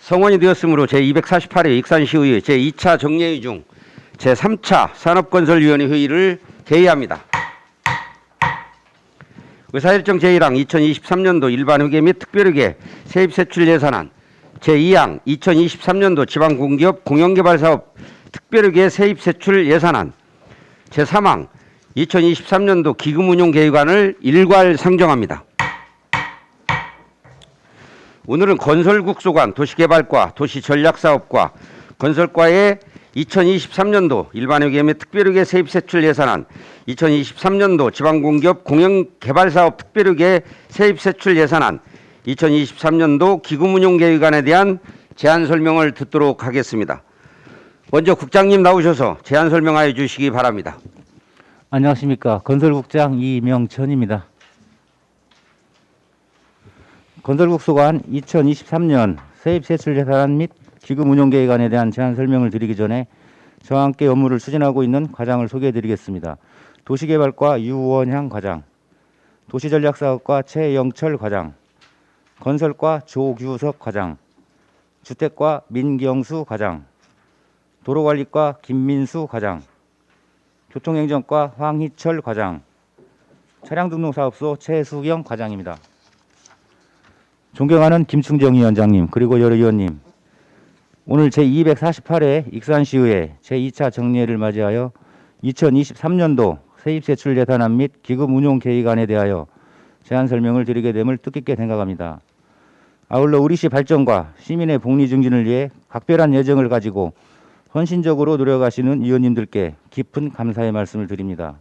성원이 되었으므로 제248회 익산시의회 제2차 정례회 중 제3차 산업건설위원회 회의를 개의합니다. 의사일정 제1항 2023년도 일반회계 및 특별회계 세입세출예산안 제2항 2023년도 지방공기업 공영개발사업 특별회계 세입세출예산안 제3항 2023년도 기금운용계획안을 일괄 상정합니다. 오늘은 건설국소관, 도시개발과, 도시전략사업과, 건설과의 2023년도 일반회계 및 특별회계 세입세출예산안, 2023년도 지방공기업 공영개발사업 특별회계 세입세출예산안, 2023년도 기금운용계획안에 대한 제안 설명을 듣도록 하겠습니다. 먼저 국장님 나오셔서 제안 설명하여 주시기 바랍니다. 안녕하십니까. 건설국장 이명천입니다. 건설국소관 2023년 세입세출예산안 및 기금운용계획안에 대한 제안 설명을 드리기 전에 저와 함께 업무를 추진하고 있는 과장을 소개해드리겠습니다. 도시개발과 유원향 과장, 도시전략사업과 최영철 과장, 건설과 조규석 과장, 주택과 민경수 과장, 도로관리과 김민수 과장, 교통행정과 황희철 과장, 차량등록사업소 최수경 과장입니다. 존경하는 김충정 위원장님, 그리고 여러 위원님, 오늘 제248회 익산시의회 제2차 정례를 맞이하여 2023년도 세입세출예산안 및 기금운용계획안에 대하여 제안 설명을 드리게 됨을 뜻깊게 생각합니다. 아울러 우리시 발전과 시민의 복리 증진을 위해 각별한 예정을 가지고 헌신적으로 노력하시는 위원님들께 깊은 감사의 말씀을 드립니다.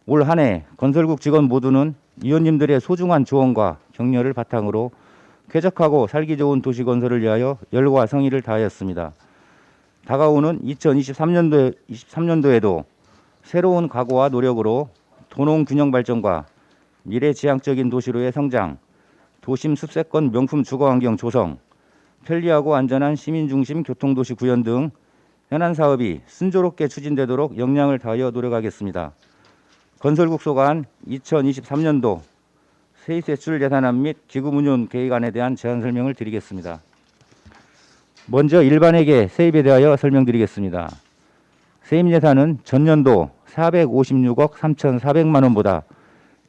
올 한 해 건설국 직원 모두는 위원님들의 소중한 조언과 격려를 바탕으로 쾌적하고 살기 좋은 도시 건설을 위하여 열과 성의를 다하였습니다. 다가오는 2023년도에도 새로운 각오와 노력으로 도농 균형 발전과 미래지향적인 도시로의 성장, 도심 습세권 명품 주거환경 조성, 편리하고 안전한 시민중심 교통도시 구현 등 현안 사업이 순조롭게 추진되도록 역량을 다하여 노력하겠습니다. 건설국소관 2023년도 세입세출예산안 및 기금운용계획안에 대한 제안 설명을 드리겠습니다. 먼저 일반회계 세입에 대하여 설명드리겠습니다. 세입예산은 전년도 456억 3,400만 원보다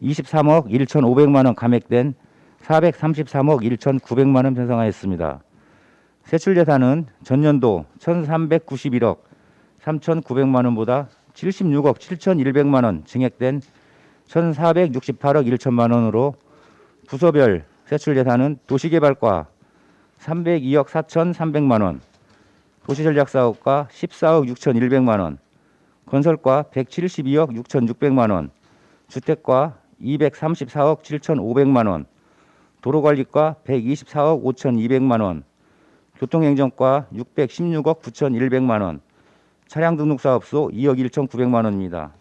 23억 1,500만 원 감액된 433억 1,900만 원 편성하였습니다. 세출예산은 전년도 1,391억 3,900만 원보다 76억 7,100만 원 증액된 1,468억 1천만 원으로 부서별 세출예산은 도시개발과 302억 4,300만 원, 도시전략사업과 14억 6,100만 원, 건설과 172억 6,600만 원, 주택과 234억 7,500만 원, 도로관리과 124억 5,200만 원, 교통행정과 616억 9,100만 원, 차량등록사업소 2억 1,900만 원입니다.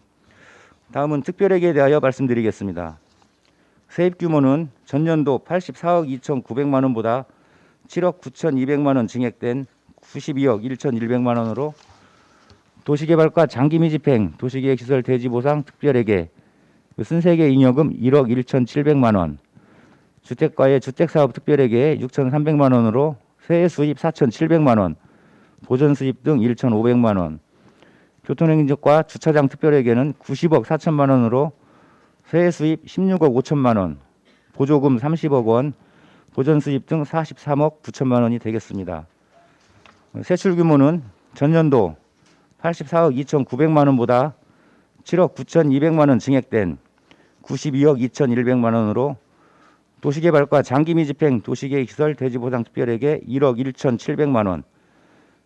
다음은 특별회계에 대하여 말씀드리겠습니다. 세입 규모는 전년도 84억 2,900만 원보다 7억 9,200만 원 증액된 92억 1,100만 원으로 도시개발과 장기미집행 도시계획시설 대지보상 특별회계 순세계 잉여금 1억 1,700만 원, 주택과의 주택사업 특별회계 6,300만 원으로 세액 수입 4,700만 원, 보전 수입 등 1,500만 원, 교통행정과 주차장 특별회계는 90억 4천만 원으로 세액 수입 16억 5천만 원, 보조금 30억 원, 보전 수입 등 43억 9천만 원이 되겠습니다. 세출 규모는 전년도 84억 2,900만 원보다 7억 9,200만 원 증액된 92억 2,100만 원으로 도시개발과 장기미집행 도시계획시설 대지보상 특별회계 1억 1,700만 원,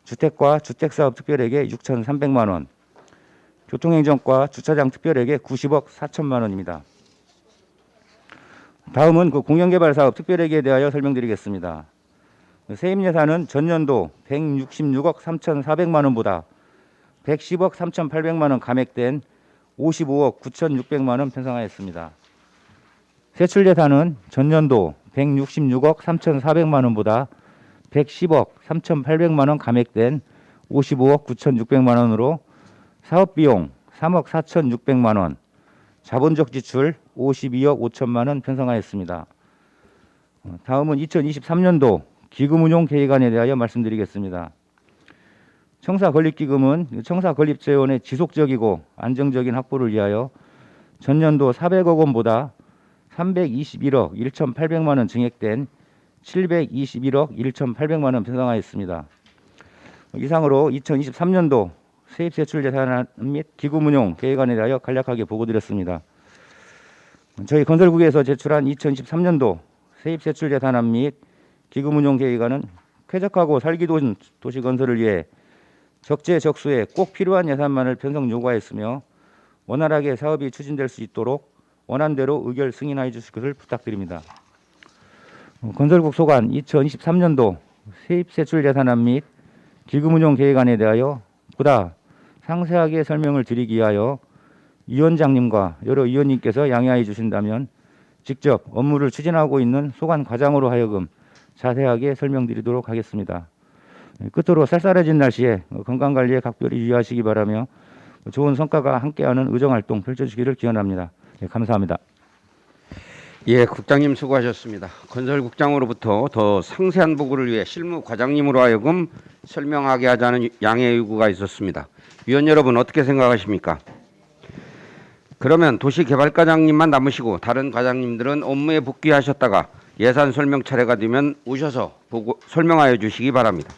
주택과 주택사업 특별회계 6,300만 원, 교통행정과 주차장 특별회계 90억 4천만 원입니다. 다음은 공영개발사업 특별회계에 대하여 설명드리겠습니다. 세입예산은 전년도 166억 3,400만 원보다 110억 3,800만 원 감액된 55억 9,600만 원 편성하였습니다. 세출예산은 전년도 166억 3,400만 원보다 110억 3,800만 원 감액된 55억 9,600만 원으로 사업비용 3억 4,600만 원, 자본적 지출 52억 5천만 원 편성하였습니다. 다음은 2023년도 기금운용계획안에 대하여 말씀드리겠습니다. 청사건립기금은 청사건립재원의 지속적이고 안정적인 확보를 위하여 전년도 400억 원보다 321억 1,800만 원 증액된 721억 1,800만 원 편성하였습니다. 이상으로 2023년도 세입세출 예산안 및 기금운용 계획안에 대하여 간략하게 보고드렸습니다. 저희 건설국에서 제출한 2023년도 세입세출 예산안 및 기금운용 계획안은 쾌적하고 살기 좋은 도시 건설을 위해 적재적소에 꼭 필요한 예산만을 편성 요구하였으며 원활하게 사업이 추진될 수 있도록 원안대로 의결 승인하여 주실 것을 부탁드립니다. 건설국 소관 2023년도 세입세출 예산안 및 기금운용 계획안에 대하여 보다 상세하게 설명을 드리기 위하여 위원장님과 여러 위원님께서 양해하여 주신다면 직접 업무를 추진하고 있는 소관 과장으로 하여금 자세하게 설명드리도록 하겠습니다. 끝으로 쌀쌀해진 날씨에 건강관리에 각별히 유의하시기 바라며 좋은 성과가 함께하는 의정활동 펼쳐주시기를 기원합니다. 감사합니다. 예, 국장님 수고하셨습니다. 건설국장으로부터 더 상세한 보고를 위해 실무과장님으로 하여금 설명하게 하자는 양해 요구가 있었습니다. 위원 여러분 어떻게 생각하십니까? 그러면 도시개발과장님만 남으시고 다른 과장님들은 업무에 복귀하셨다가 예산 설명 차례가 되면 오셔서 설명하여 주시기 바랍니다.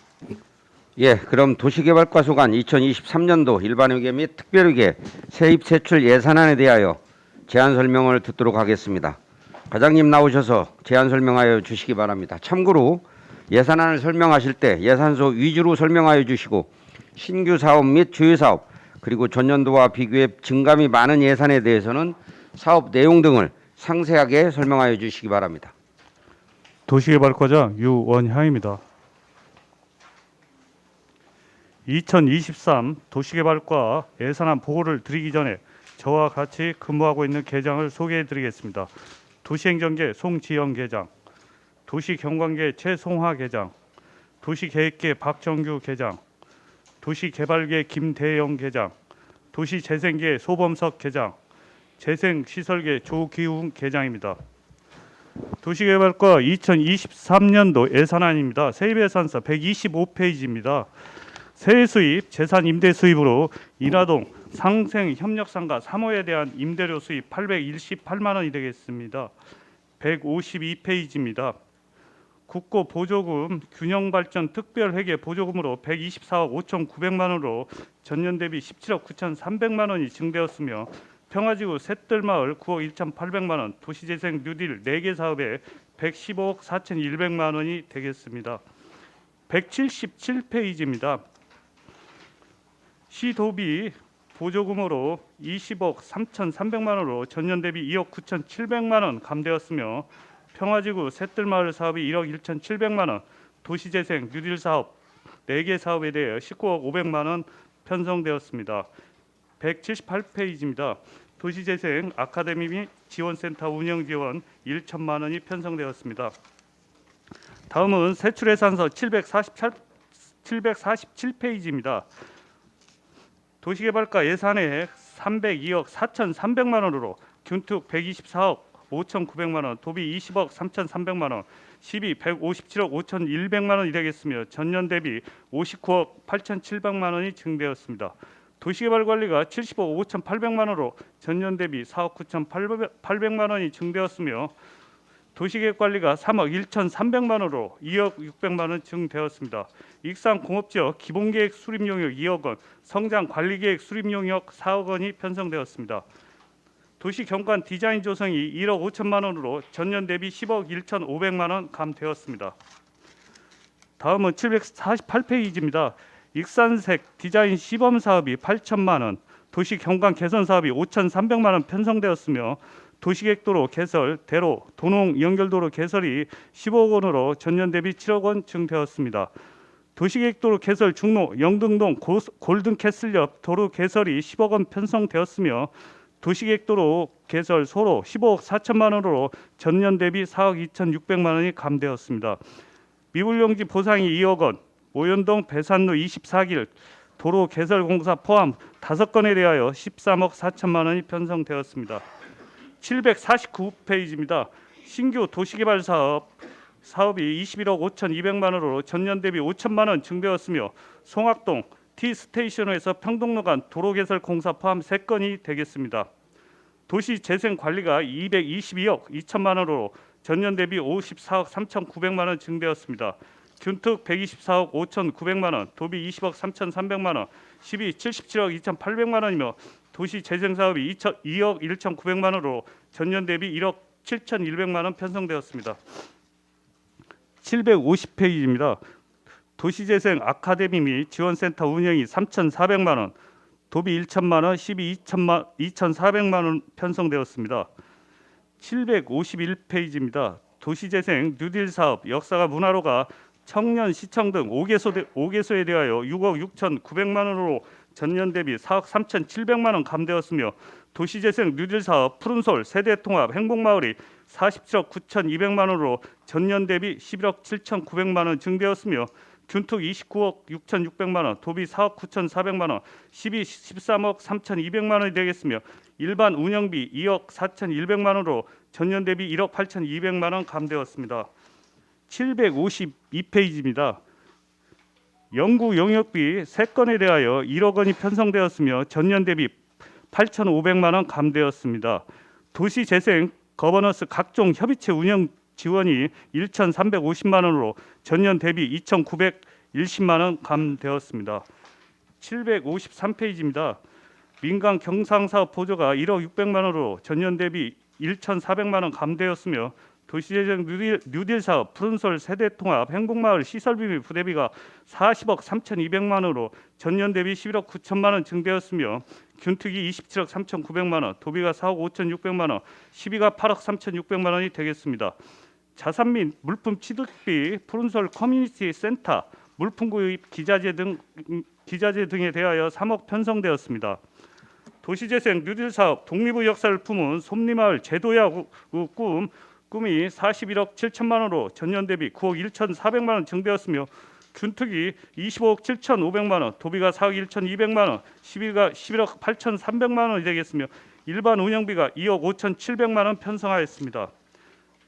예, 그럼 도시개발과 소관 2023년도 일반회계 및 특별회계 세입세출 예산안에 대하여 제안 설명을 듣도록 하겠습니다. 과장님 나오셔서 제안 설명하여 주시기 바랍니다. 참고로 예산안을 설명하실 때 예산서 위주로 설명하여 주시고 신규 사업 및 주요 사업 그리고 전년도와 비교해 증감이 많은 예산에 대해서는 사업 내용 등을 상세하게 설명하여 주시기 바랍니다. 도시개발과장 유원향입니다. 2023 도시개발과 예산안 보고를 드리기 전에 저와 같이 근무하고 있는 계장을 소개해 드리겠습니다. 도시행정계 송지영 계장, 도시경관계 최송화 계장, 도시계획계 박정규 계장, 도시개발계 김대영 계장, 도시재생계 소범석 계장, 재생시설계 조기웅 계장입니다. 도시개발과 2023년도 예산안입니다. 세입예산서 125페이지입니다. 세수입, 재산임대 수입으로 인하동 상생협력상가 3호에 대한 임대료 수입 828만 원이 되겠습니다. 152페이지입니다. 국고 보조금 균형발전 특별회계 보조금으로 124억 5,900만 원으로 전년 대비 17억 9,300만 원이 증대했으며 평화지구 셋들마을 9억 1,800만 원, 도시재생 뉴딜 4개 사업에 115억 4,100만 원이 되겠습니다. 177페이지입니다. 시도비 보조금으로 20억 3,300만 원으로 전년 대비 2억 9,700만 원 감되었으며 평화지구 셋들마을 사업이 1억 1,700만 원, 도시재생 뉴딜 사업 4개 사업에 대해 19억 500만 원 편성되었습니다. 178페이지입니다. 도시재생 아카데미 및 지원센터 운영 지원 1천만 원이 편성되었습니다. 다음은 세출예산서 747페이지입니다. 도시개발과 예산액 302억 4,300만 원으로 균특 124억 5,900만 원, 도비 20억 3,300만 원, 시비 157억 5,100만 원이 되겠으며 전년 대비 59억 8,700만 원이 증대했습니다. 도시개발관리가 75억 5,800만 원으로 전년 대비 4억 9,800만 원이 증대했으며 도시계획관리가 3억 1,300만 원으로 2억 600만 원 증대했습니다. 익산공업지역 기본계획 수립 용역 2억 원, 성장관리계획 수립 용역 4억 원이 편성되었습니다. 도시경관 디자인 조성이 1억 5천만 원으로 전년 대비 10억 1,500만 원 감되었습니다. 다음은 748페이지입니다. 익산색 디자인 시범 사업이 8천만 원, 도시경관 개선 사업이 5,300만 원 편성되었으며 도시계획도로 개설, 대로, 도농 연결도로 개설이 15억 원으로 전년 대비 7억 원 증대했습니다. 도시계획도로 개설 중로 영등동 골든캐슬 옆 도로 개설이 10억 원 편성되었으며 도시계획도로 개설 소로 15억 4천만 원으로 전년 대비 4억 2,600만 원이 감되었습니다. 미불용지 보상이 2억 원, 오연동 배산로 24길 도로 개설 공사 포함 5건에 대하여 13억 4천만 원이 편성되었습니다. 749페이지입니다. 신규 도시개발 사업 사업이 21억 5,200만 원으로 전년 대비 5천만 원 증대했으며 송악동 T스테이션에서 평동로 간 도로 개설 공사 포함 3건이 되겠습니다. 도시재생관리가 222억 2천만 원으로 전년 대비 54억 3,900만 원 증대했습니다. 균특 124억 5,900만 원, 도비 20억 3,300만 원, 시비 77억 2,800만 원이며 도시재생사업이 2억 1,900만 원으로 전년 대비 1억 7,100만 원 편성되었습니다. 750페이지입니다. 도시재생 아카데미 및 지원센터 운영이 3,400만 원, 도비 1천만 원, 시비 2,400만 원 편성되었습니다. 751페이지입니다. 도시재생 뉴딜 사업 역사가 문화로가 청년 시청 등 5개소에 대하여 6억 6,900만 원으로 전년 대비 4억 3,700만 원 감되었으며 도시재생 뉴딜 사업 푸른솔 세대통합 행복마을이 47억 9,200만 원으로 전년 대비 11억 7,900만 원 증대했으며 균특 29억 6,600만 원, 도비 4억 9,400만 원, 시비 13억 3,200만 원이 되겠으며 일반 운영비 2억 4,100만 원으로 전년 대비 1억 8,200만 원 감되었습니다. 752페이지입니다. 연구 용역비 3건에 대하여 1억 원이 편성되었으며 전년 대비 8,500만 원 감되었습니다. 도시재생 거버넌스 각종 협의체 운영 지원이 1,350만 원으로 전년 대비 2,910만 원 감되었습니다. 753페이지입니다. 민간 경상사업 보조가 1억 600만 원으로 전년 대비 1,400만 원 감되었으며 도시재생 뉴딜 사업 푸른솔 세대통합 행복마을 시설비 및 부대비가 40억 3,200만 원으로 전년 대비 11억 9천만 원 증대했으며 균특이 27억 3,900만 원, 도비가 4억 5,600만 원, 시비가 8억 3,600만 원이 되겠습니다. 자산 및 물품 취득비 푸른솔 커뮤니티 센터 물품 구입 기자재 등에 대하여 3억 편성되었습니다. 도시재생 뉴딜 사업 독립의 역사를 품은 솜리마을 제도야구 꿈이 41억 7천만 원으로 전년 대비 9억 1,400만 원 증대했으며 균특이 25억 7,500만 원, 도비가 4억 1,200만 원, 시비가 11억 8,300만 원이 되겠으며 일반 운영비가 2억 5,700만 원 편성하였습니다.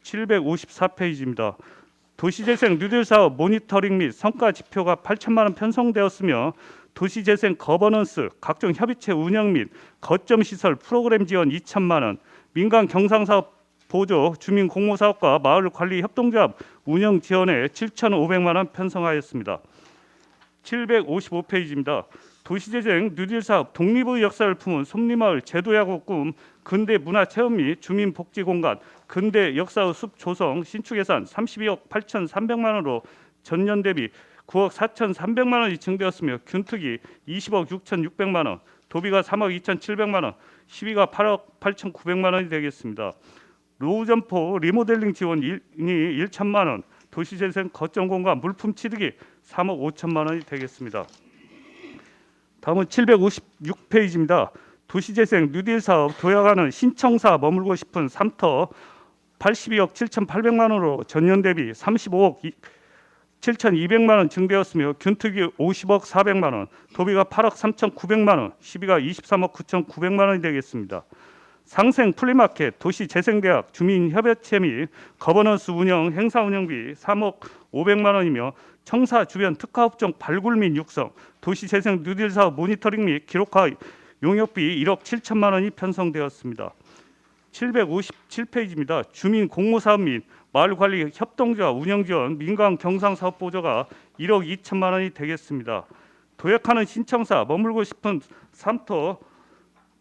754페이지입니다. 도시재생 뉴딜 사업 모니터링 및 성과 지표가 8천만 원 편성되었으며 도시재생 거버넌스 각종 협의체 운영 및 거점 시설 프로그램 지원 2천만 원, 민간 경상사업 보조 주민 공모사업과 마을 관리 협동조합 운영 지원에 7,500만 원 편성하였습니다. 755페이지입니다. 도시재생 뉴딜 사업 독립의 역사를 품은 솜리마을 제도야구 꿈 근대 문화체험 및 주민복지공간 근대 역사의 숲 조성 신축 예산 32억 8,300만 원으로 전년 대비 9억 4,300만 원이 증대했으며 균특이 20억 6,600만 원, 도비가 3억 2,700만 원, 시비가 8억 8,900만 원이 되겠습니다. 노후점포 리모델링 지원이 1천만 원, 도시재생 거점공간 물품 취득이 3억 5천만 원이 되겠습니다. 다음은 756페이지입니다. 도시재생 뉴딜 사업 도약하는 신청사 머물고 싶은 3터 82억 7,800만 원으로 전년 대비 35억 7,200만 원 증대했으며 균특이 50억 400만 원, 도비가 8억 3,900만 원, 시비가 23억 9,900만 원이 되겠습니다. 상생 플리마켓 도시재생대학 주민협의체 및 거버넌스 운영 행사 운영비 3억 500만 원이며 청사 주변 특화업종 발굴 및 육성 도시재생 뉴딜 사업 모니터링 및 기록화 용역비 1억 7천만 원이 편성되었습니다. 757페이지입니다. 주민 공모사업 및 마을관리 협동조합 운영지원 민간 경상사업 보조가 1억 2천만 원이 되겠습니다. 도약하는 신청사 머물고 싶은 3터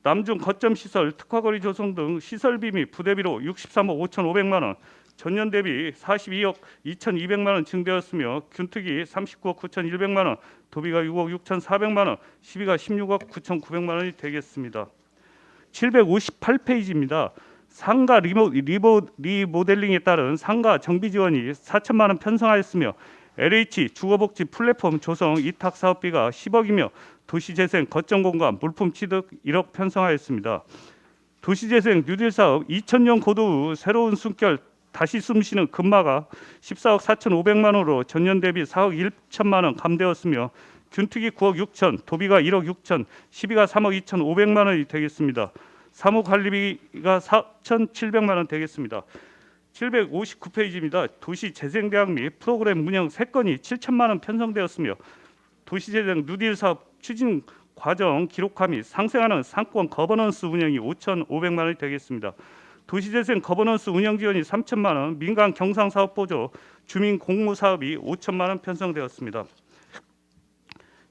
남중 거점 시설 특화거리 조성 등 시설비 및 부대비로 63억 5,500만 원, 전년 대비 42억 2,200만 원 증대했으며 균특이 39억 9,100만 원, 도비가 6억 6,400만 원, 시비가 16억 9,900만 원이 되겠습니다. 758페이지입니다. 상가 리모델링에 따른 상가 정비 지원이 4천만 원 편성하였으며 LH 주거복지 플랫폼 조성 이탁 사업비가 10억이며 도시재생 거점공간 물품 취득 1억 편성하였습니다. 도시재생 뉴딜 사업 2000년 고도 후 새로운 숨결 다시 숨쉬는 금마가 14억 4,500만 원으로 전년 대비 4억 1천만 원 감되었으며 균특이 9억 6천, 도비가 1억 6천, 시비가 3억 2,500만 원이 되겠습니다. 사무 관리비가 4,700만 원 되겠습니다. 759페이지입니다. 도시재생대학 및 프로그램 운영 3건이 7천만 원 편성되었으며 도시재생 뉴딜 사업 추진 과정 기록화 및 상생하는 상권 거버넌스 운영이 5,500만 원이 되겠습니다. 도시재생 거버넌스 운영 지원이 3천만 원, 민간 경상 사업 보조, 주민 공무 사업이 5천만 원 편성되었습니다.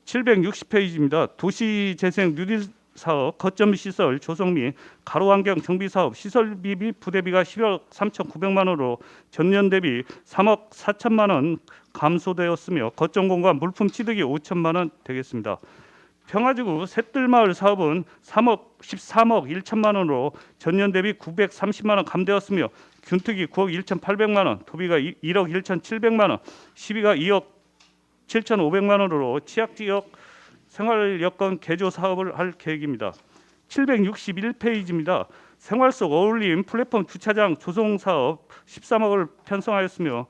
760페이지입니다. 도시재생 뉴딜 사업 거점 시설 조성 및 가로환경 정비 사업 시설비 및 부대비가 10억 3,900만 원으로 전년 대비 3억 4천만 원 감소되었으며 거점 공간 물품 취득이 5천만 원 되겠습니다. 평화지구 셋들마을 사업은 13억 1천만 원으로 전년 대비 930만 원 감되었으며 균특이 9억 1,800만 원, 도비가 1억 1,700만 원, 시비가 2억 7,500만 원으로 취약지역 생활여건 개조 사업을 할 계획입니다. 761페이지입니다. 생활 속 어울림 플랫폼 주차장 조성 사업 13억을 편성하였으며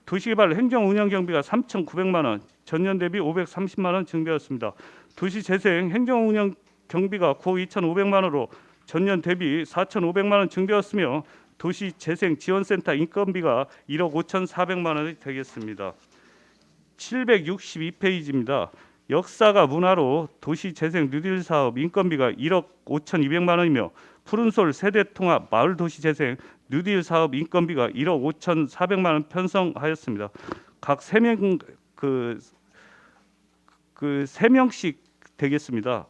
도시개발 행정운영 경비가 3,900만 원, 전년 대비 530만 원 증대했습니다. 도시재생 행정운영 경비가 9억 2,500만 원으로 전년 대비 4,500만 원 증대했으며 도시재생 지원센터 인건비가 1억 5,400만 원이 되겠습니다. 762페이지입니다. 역사가 문화로 도시재생 뉴딜 사업 인건비가 1억 5,200만 원이며 푸른솔 세대통합 마을도시재생 뉴딜 사업 인건비가 1억 5,400만 원 편성하였습니다. 각 3명 그 3명씩 되겠습니다.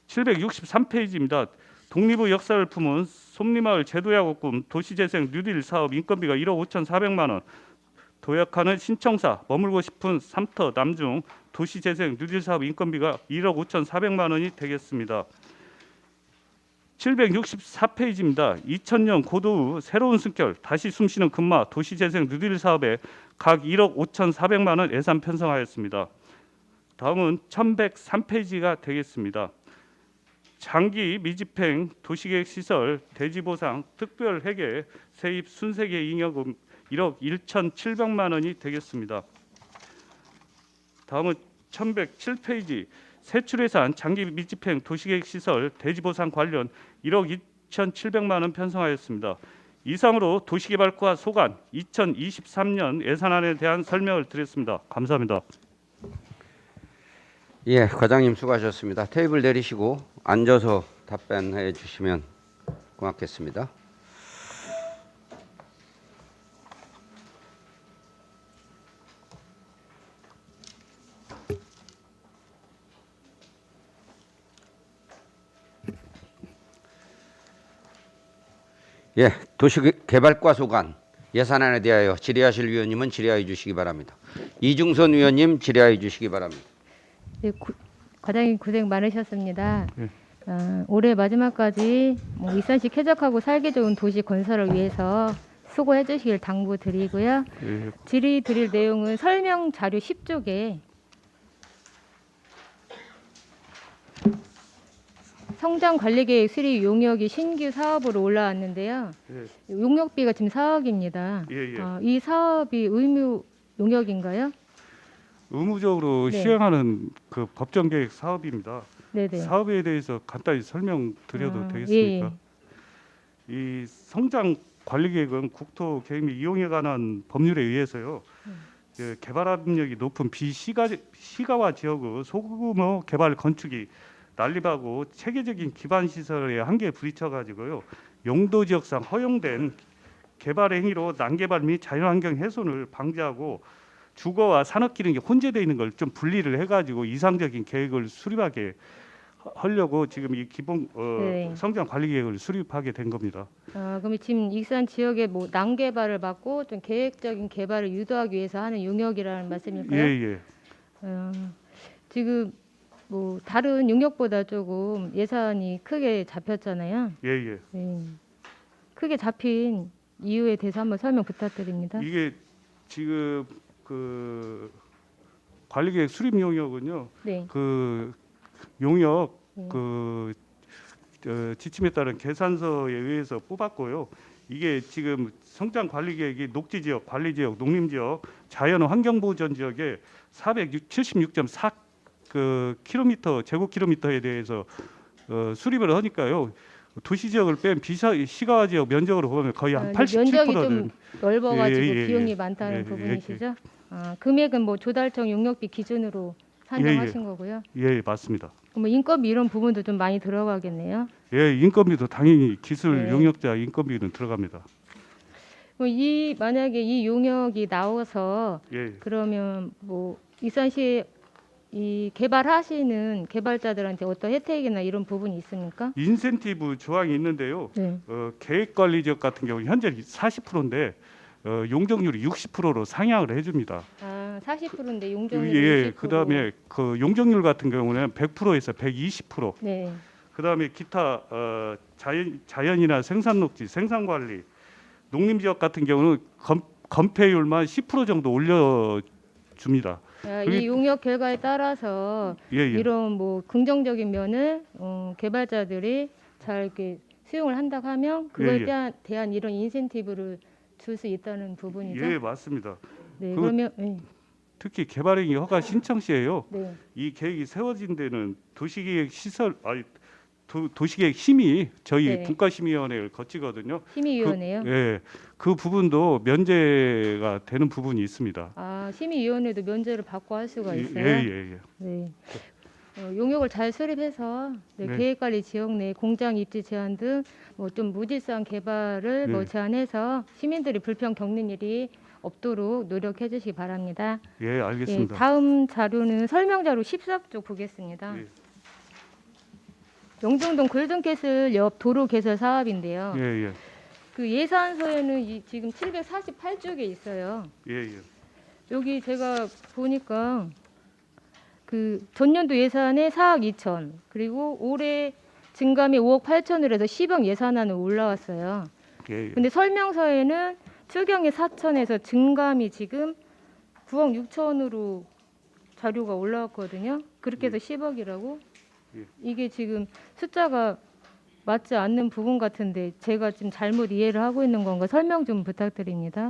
763페이지입니다. 독립의 역사를 품은 솜리마을 제도야구꿈 도시재생 뉴딜 사업 인건비가 1억 5,400만 원, 도약하는 신청사 머물고 싶은 삼터 남중 도시재생 뉴딜 사업 인건비가 1억 5,400만 원이 되겠습니다. 764페이지입니다. 2000년 고도의 새로운 숨결 다시 숨쉬는 금마 도시재생 뉴딜 사업에 각 1억 5,400만 원 예산 편성하였습니다. 다음은 1103페이지가 되겠습니다. 장기 미집행 도시계획 시설 대지보상 특별 회계 세입 순세계 잉여금 1억 1,700만 원이 되겠습니다. 다음은 1107페이지 세출예산 장기 미집행 도시계획 시설 대지보상 관련 1억 2,700만 원 편성하였습니다. 이상으로 도시개발과 소관 2023년 예산안에 대한 설명을 드렸습니다. 감사합니다. 예, 과장님 수고하셨습니다. 테이블 내리시고 앉아서 답변해 주시면 고맙겠습니다. 예, 도시개발과 소관 예산안에 대하여 질의하실 위원님은 질의하여 주시기 바랍니다. 이중선 위원님 질의하여 주시기 바랍니다. 네, 과장님 고생 많으셨습니다. 네. 올해 마지막까지 익산시 쾌적하고 살기 좋은 도시 건설을 위해서 수고해 주시길 당부드리고요. 예, 질의 드릴 내용은 설명 자료 10쪽에 성장관리계획 수립 용역이 신규 사업으로 올라왔는데요. 예, 용역비가 지금 4억입니다. 예, 예. 이 사업이 의무 용역인가요? 의무적으로 네. 시행하는 그 법정 계획 사업입니다. 네네. 사업에 대해서 간단히 설명드려도 아, 되겠습니까? 예, 이 성장 관리 계획은 국토 계획 및 이용에 관한 법률에 의해서요. 개발 압력이 높은 비시가와 지역의 소규모 개발 건축이 난립하고 체계적인 기반 시설에 한계에 부딪혀 가지고요. 용도 지역상 허용된 개발 행위로 난개발 및 자연환경 훼손을 방지하고 주거와 산업 기능이 혼재되어 있는 걸 좀 분리를 해가지고 이상적인 계획을 수립하게 하려고 지금 이 기본 네. 성장 관리 계획을 수립하게 된 겁니다. 그럼 지금 익산 지역에 난개발을 막고 좀 계획적인 개발을 유도하기 위해서 하는 용역이라는 말씀일까요? 예. 지금 다른 용역보다 조금 예산이 크게 잡혔잖아요. 예. 네. 크게 잡힌 이유에 대해서 한번 설명 부탁드립니다. 이게 지금 그 관리 계획 수립 용역은요. 네. 그 용역 네. 그 지침에 따른 계산서에 의해서 뽑았고요. 이게 지금 성장 관리 계획이 녹지 지역, 관리 지역, 농림 지역, 자연 환경 보전 지역에 476.4 그 킬로미터 제곱 킬로미터에 대해서 수립을 하니까요. 도시 지역을 뺀 비시가 지역 면적으로 보면 거의 한 근데 면적이 87%는 좀 넓어가지고 예, 예, 예, 비용이 예. 많다는 예, 예, 부분이시죠? 금액은 뭐 조달청 용역비 기준으로 산정하신 거고요. 예, 맞습니다. 그럼 뭐 인건비 이런 부분도 좀 많이 들어가겠네요. 예, 인건비도 당연히 기술 네. 용역자 인건비는 들어갑니다. 만약에 이 용역이 나와서 예. 그러면 뭐 익산시 이 개발하시는 개발자들한테 어떤 혜택이나 이런 부분이 있습니까? 인센티브 조항이 있는데요. 네. 계획관리 지역 같은 경우 현재 40%인데 용적률이 60%로 상향을 해줍니다. 40%인데 용적률이 예, 60%. 그다음에 그 용적률 같은 경우는 100%에서 120%. 네. 그다음에 기타 자연이나 생산녹지, 생산관리, 농림지역 같은 경우는 건폐율만 10% 정도 올려줍니다. 이 용역 결과에 따라서 예, 예. 이런 뭐 긍정적인 면을 개발자들이 잘 이렇게 수용을 한다고 하면 그거에 예, 대한 이런 인센티브를 줄 수 있다는 부분이죠. 예, 맞습니다. 네. 그- 그러면 특히 개발행위 허가 신청 시에요. 네. 이 계획이 세워진 데는 도시계획 시설 도시계획 심의 저희 네. 분과심의위원회를 거치거든요. 심의위원회요. 예, 그 부분도 면제가 되는 부분이 있습니다. 심의위원회도 면제를 받고 할 수가 예, 있어요. 예, 예. 네. 용역을 잘 수립해서 네. 계획관리 지역 내 공장 입지 제한 등 뭐 좀 무질서한 개발을 네. 뭐 제한해서 시민들이 불편 겪는 일이 없도록 노력해 주시기 바랍니다. 예, 예, 알겠습니다. 다음 자료는 설명 자료 14쪽 보겠습니다. 예. 영종동 골든캐슬 옆 도로 개설 사업인데요. 예, 예, 그 예산서에는 지금 748쪽에 있어요. 예, 예. 여기 제가 보니까 그 전년도 예산에 4억 2천 그리고 올해 증감이 5억 8천으로 해서 10억 예산안으로 올라왔어요. 예, 예. 근데 설명서에는 추경이 4천에서 증감이 지금 9억 6천으로 자료가 올라왔거든요. 그렇게 해서 10억이라고? 예. 이게 지금 숫자가 맞지 않는 부분 같은데 제가 지금 잘못 이해를 하고 있는 건가 설명 좀 부탁드립니다.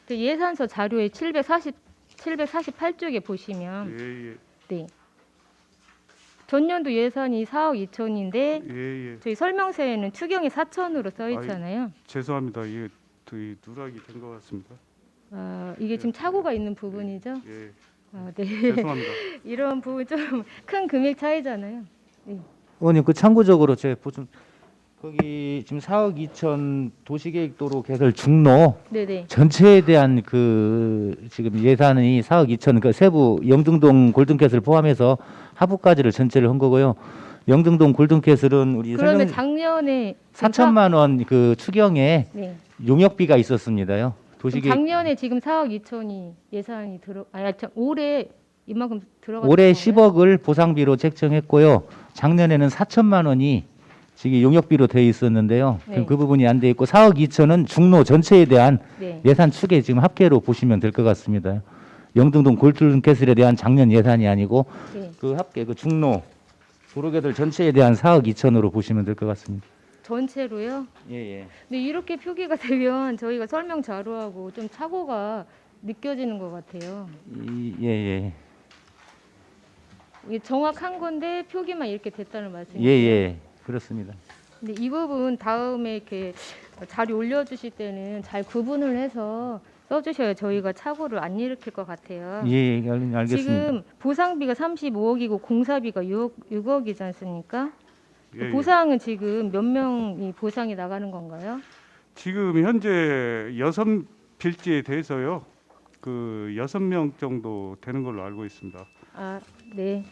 예산서 자료에 748쪽에 보시면 예, 예. 네. 전년도 예산이 4억 2천인데 예, 예. 저희 설명서에는 추경이 4천으로 써 있잖아요. 죄송합니다. 이게 되게 누락이 된 것 같습니다. 이게 지금 착오가 있는 부분이죠. 예, 네. 죄송합니다. 이런 부분 좀 큰 금액 차이잖아요. 의원님 그 참고적으로 제 보좀 거기 지금 4억 2천 도시계획도로 개설 중로 네네. 전체에 대한 그 지금 예산이 4억 2천 그 세부 영등동 골든캐슬 포함해서 하부까지를 전체를 한 거고요. 영등동 골든캐슬은 우리 그러면 작년에 4천만 원 그 추경에 네. 용역비가 있었습니다요. 그럼 도시계획 작년에 지금 4억 2천이 예산이 올해 이만큼 들어갔어요. 올해 10억을 보상비로 책정했고요. 작년에는 4천만 원이 지금 용역비로 돼 있었는데요. 네. 그 부분이 안 돼 있고 4억 2천은 중로 전체에 대한 네. 예산 축에 지금 합계로 보시면 될 것 같습니다. 영등동 골든캐슬에 대한 작년 예산이 아니고 네. 그 합계 그 중로 도로개들 전체에 대한 4억 2천으로 보시면 될 것 같습니다. 전체로요? 예. 근데 이렇게 표기가 되면 저희가 설명 자료하고 좀 착오가 느껴지는 것 같아요. 예. 이게 정확한 건데 표기만 이렇게 됐다는 말씀이죠. 예. 그렇습니다. 근데 이 부분 다음에 이렇게 자료 올려주실 때는 잘 구분을 해서 써주셔야 저희가 착오를 안 일으킬 것 같아요. 예, 알겠습니다. 지금 보상비가 35억이고 공사비가 6억이지 않습니까? 예, 예. 보상은 지금 몇 명이 보상이 나가는 건가요? 지금 현재 6빌지에 대해서요. 그 6명 정도 되는 걸로 알고 있습니다. 네.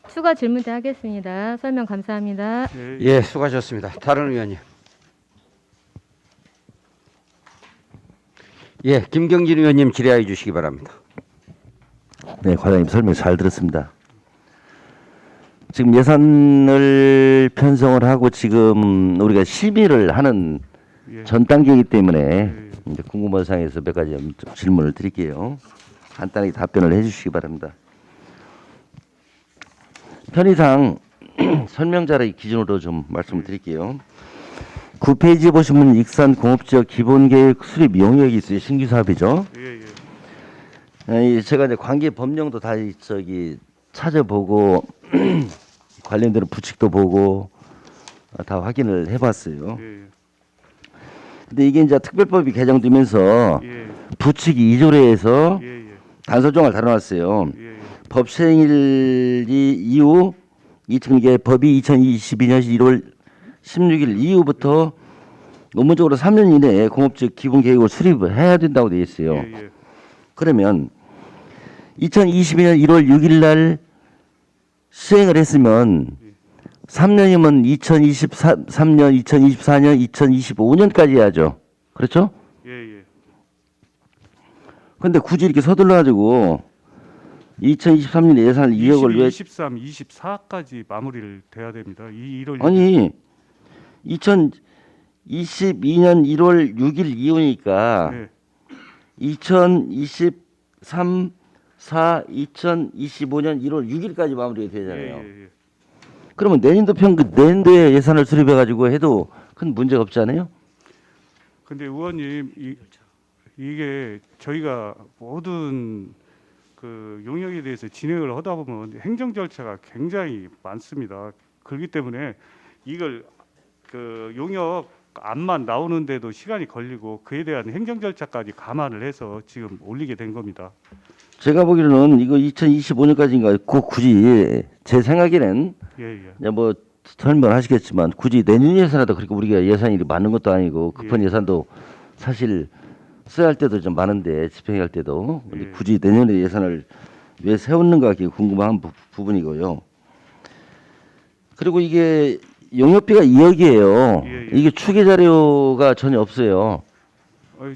추가 질문대 하겠습니다. 설명 감사합니다. 예, 수고하셨습니다. 다른 의원님. 예, 김경진 의원님 질의하여 주시기 바랍니다. 네, 과장님 설명 잘 들었습니다. 지금 예산을 편성을 하고 지금 우리가 심의를 하는 예. 전 단계이기 때문에 예. 이제 궁금한 사항에서 몇 가지 좀 질문을 드릴게요. 간단하게 답변을 해주시기 바랍니다. 편의상 설명자의 기준으로 좀 말씀을 드릴게요. 9페이지 보시면 익산 공업지역 기본계획 수립 용역이 있어요. 신규 사업이죠. 예. 제가 이제 관계 법령도 다 찾아보고 관련되는 부칙도 보고 다 확인을 해봤어요. 예, 근데 이게 이제 특별법이 개정되면서 예, 부칙이 2조례에서 예, 예, 단서조항을 다뤄놨어요. 예, 예, 법 시행일이 이후 이게 법이 2022년 1월 16일 이후부터 논문적으로 3년 이내에 공업적 기본 계획을 수립을 해야 된다고 되어 있어요. 예, 예. 그러면 2022년 1월 6일 날 시행을 했으면 3년이면 2023년, 2024년, 2025년까지 해야죠. 그렇죠? 예, 예. 근데 굳이 이렇게 서둘러 가지고 2023년 예산 2억을 왜 23, 24까지 마무리를 돼야 됩니다. 이 1월 아니 2022년 1월 6일 이후니까 예, 2023, 4, 2025년 1월 6일까지 마무리가 예, 되잖아요. 예, 예. 그러면 내년도 평균 내년도에 예산을 수립해 가지고 해도 큰 문제가 없지 않아요? 근데 의원님 이게 저희가 모든 그 용역에 대해서 진행을 하다 보면 행정 절차가 굉장히 많습니다. 그렇기 때문에 이걸 그 용역 안만 나오는데도 시간이 걸리고 그에 대한 행정 절차까지 감안을 해서 지금 올리게 된 겁니다. 제가 보기로는 이거 2025년까지인가 꼭 굳이 제 생각에는 예, 예. 이제 뭐 설명하시겠지만 굳이 내년 예산에도 그렇게 우리가 예산이 많은 것도 아니고 급한 예. 예산도 사실 써야 할 때도 좀 많은데 집행할 때도 근데 예. 굳이 내년에 예산을 왜 세웠는가 그게 궁금한 부분이고요. 그리고 이게 용역비가 2억이에요. 예, 예. 이게 추계 자료가 전혀 없어요.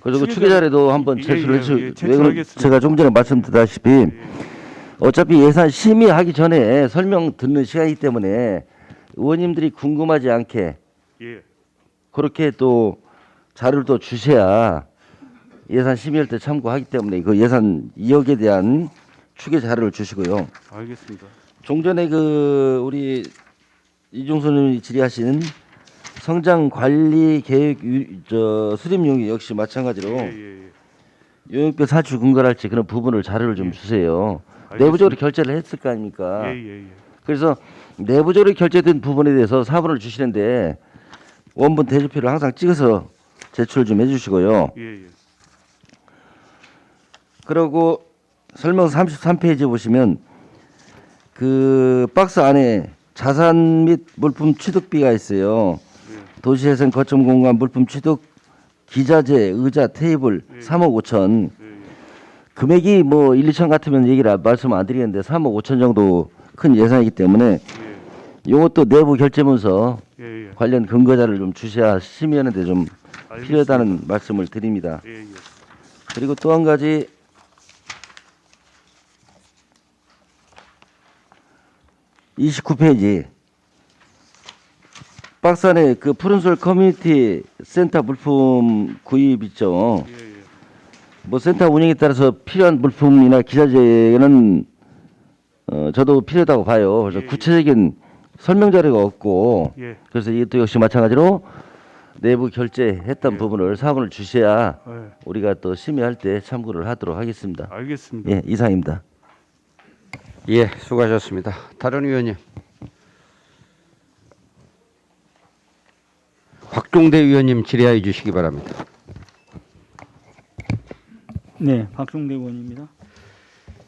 그래서 그 추계 자료도 한번 예, 제출을 예, 해주. 예, 왜 제출하겠습니다. 제가 조금 전에 말씀드렸다시피 예, 어차피 예산 심의하기 전에 설명 듣는 시간이기 때문에 의원님들이 궁금하지 않게 예, 그렇게 또 자료를 또 주셔야 예산 심의할 때 참고하기 때문에 그 예산 2억에 대한 추계 자료를 주시고요. 알겠습니다. 종전에 그 우리 이중선님이 질의하신 성장 관리 계획 수립 용역 역시 마찬가지로 예, 예, 예. 용역비 사출 근거랄지 그런 부분을 자료를 좀 예. 주세요. 알겠습니다. 내부적으로 결제를 했을 거 아닙니까? 예, 예, 예. 그래서 내부적으로 결제된 부분에 대해서 사본을 주시는데 원본 대조표를 항상 찍어서 제출 좀 해주시고요. 예, 예. 그리고 설명서 33페이지 보시면 그 박스 안에 자산 및 물품 취득비가 있어요. 도시재생 거점 공간 물품 취득 기자재, 의자, 테이블 3억 5천. 예, 예. 금액이 뭐 1, 2천 같으면 말씀 안 드리겠는데 3억 5천 정도 큰 예산이기 때문에 이것도 내부 결제문서 예, 예. 관련 근거자를 좀 주셔야 심의하는데 좀 알겠습니다. 필요하다는 말씀을 드립니다. 예, 예. 그리고 또 한 가지 29페이지 박스 안에 그 푸른솔 커뮤니티 센터 물품 구입 있죠. 예, 예. 뭐 센터 운영에 따라서 필요한 물품이나 기자재는 저도 필요하다고 봐요. 그래서 예, 예. 구체적인 설명 자료가 없고 예. 그래서 이것도 역시 마찬가지로 내부 결제했던 예. 부분을 사본을 주셔야 예. 우리가 또 심의할 때 참고를 하도록 하겠습니다. 알겠습니다. 예, 이상입니다. 예, 수고하셨습니다. 다른 의원님. 박종대 의원님 질의하여 주시기 바랍니다. 네, 박종대 의원입니다.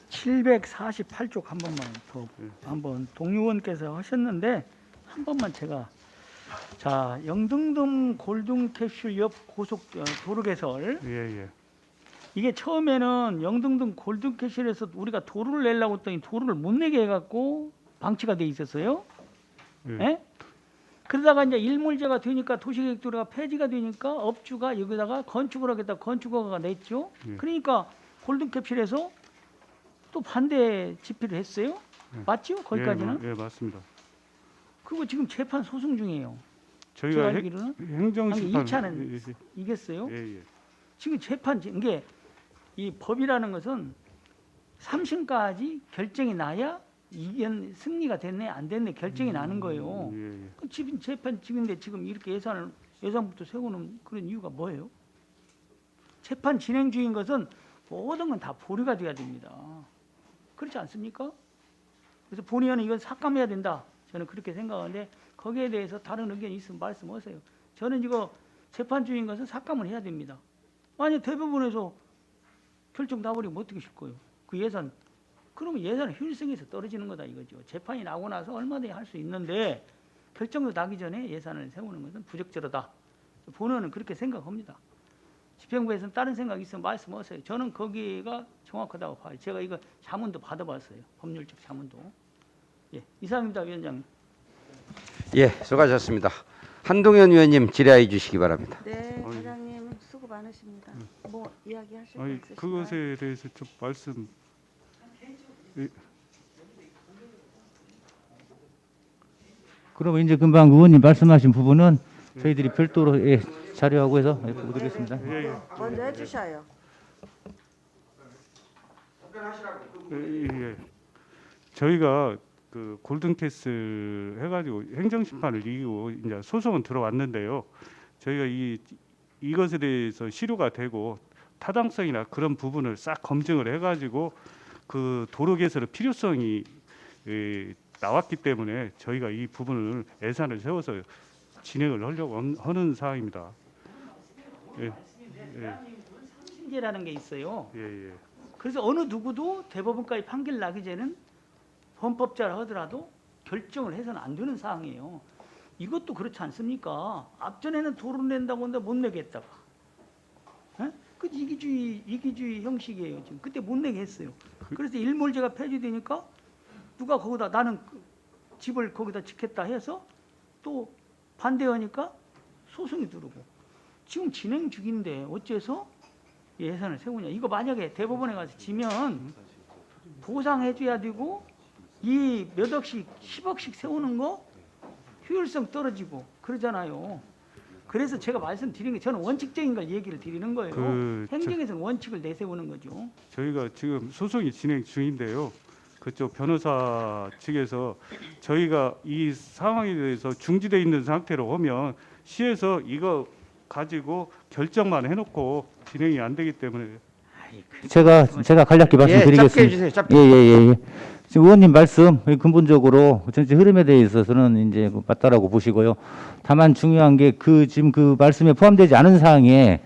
748쪽 한 번만 더 한번 동의원께서 하셨는데 한 번만 제가 자 영등등 골든캡슐 옆 고속 도로 개설 예, 예. 이게 처음에는 영등등 골든캡슐에서 우리가 도로를 내려고 했더니 도로를 못 내게 해갖고 방치가 돼 있었어요. 예. 예? 그러다가 이제 일몰제가 되니까 도시계획도로가 폐지가 되니까 업주가 여기다가 건축을 하겠다 건축허가가 냈죠. 예. 그러니까 골든캡슐에서 또 반대 집회를 했어요. 맞죠? 거기까지는. 예, 맞습니다. 그리고 지금 재판 소송 중이에요. 제가 저희가 알기로는 행정심판 아니, 2차는 이겼어요. 예, 예. 지금 재판 이게 이 법이라는 것은 3심까지 결정이 나야 이견 승리가 됐네 안 됐네 결정이 나는 거예요. 예, 예. 그 지금 재판 중인데 지금 이렇게 예산부터 세우는 그런 이유가 뭐예요? 재판 진행 중인 것은 모든 건 다 보류가 돼야 됩니다. 그렇지 않습니까? 그래서 본의원은 이건 삭감해야 된다. 저는 그렇게 생각하는데 거기에 대해서 다른 의견이 있으면 말씀하세요. 저는 이거 재판 중인 것은 삭감을 해야 됩니다. 만약 대법원에서 결정 나버리면 어떻게 하실 거예요? 그 예산 그러면 예산의 효율성에서 떨어지는 거다 이거죠. 재판이 나고 나서 얼마든지 할 수 있는데 결정도 나기 전에 예산을 세우는 것은 부적절하다. 본원은 그렇게 생각합니다. 집행부에서는 다른 생각이 있으면 말씀하세요. 저는 거기가 정확하다고 봐요. 제가 이거 자문도 받아봤어요. 법률적 자문도. 예, 이상입니다, 위원장님. 예, 수고하셨습니다. 한동현 의원님 질의해 주시기 바랍니다. 네, 과장님 수고 많으십니다. 뭐 이야기하실 거 아니 있으신가요? 그것에 대해서 좀 말씀. 그러면 이제 금방 의원님 말씀하신 부분은 저희들이 별도로 예, 자료하고 해서 예, 보도드리겠습니다. 먼저 해주셔요. 예. 저희가 그 골든캐슬 해가지고 행정심판을 이기고 이제 소송은 들어왔는데요. 저희가 이것에 대해서 실효가 되고 타당성이나 그런 부분을 싹 검증을 해가지고 그 도로 개설의 필요성이 나왔기 때문에 저희가 이 부분을 예산을 세워서 진행을 하려고 하는 사항입니다. 예. 심제라는 게 있어요. 예. 그래서 어느 누구도 대법원까지 판결 나기 전에는 헌법자라 하더라도 결정을 해서는 안 되는 사항이에요. 이것도 그렇지 않습니까? 앞전에는 도로를 낸다고 하는데 못 내겠다가. 예? 그 이기주의 형식이에요. 지금 그때 못 내게 했어요. 그래서 일몰제가 폐지되니까 누가 거기다 나는 집을 거기다 짓겠다 해서 또 반대하니까 소송이 들어오고 지금 진행 중인데 어째서 예산을 세우냐. 이거 만약에 대법원에 가서 지면 보상해줘야 되고 이 몇 억씩 10억씩 세우는 거 효율성 떨어지고 그러잖아요. 그래서 제가 말씀드린 게 저는 원칙적인 걸 얘기를 드리는 거예요. 행정에서는 원칙을 내세우는 거죠. 저희가 지금 소송이 진행 중인데요. 그쪽 변호사 측에서 저희가 이 상황에 대해서 중지돼 있는 상태로 오면 시에서 이거 가지고 결정만 해놓고 진행이 안 되기 때문에 제가 간략히 짧게 말씀드리겠습니다. 해주세요. 짧게. 예. 지금 의원님 말씀 근본적으로 전체 흐름에 대해서는 이제 맞다라고 보시고요. 다만 중요한 게 지금 그 말씀에 포함되지 않은 사항에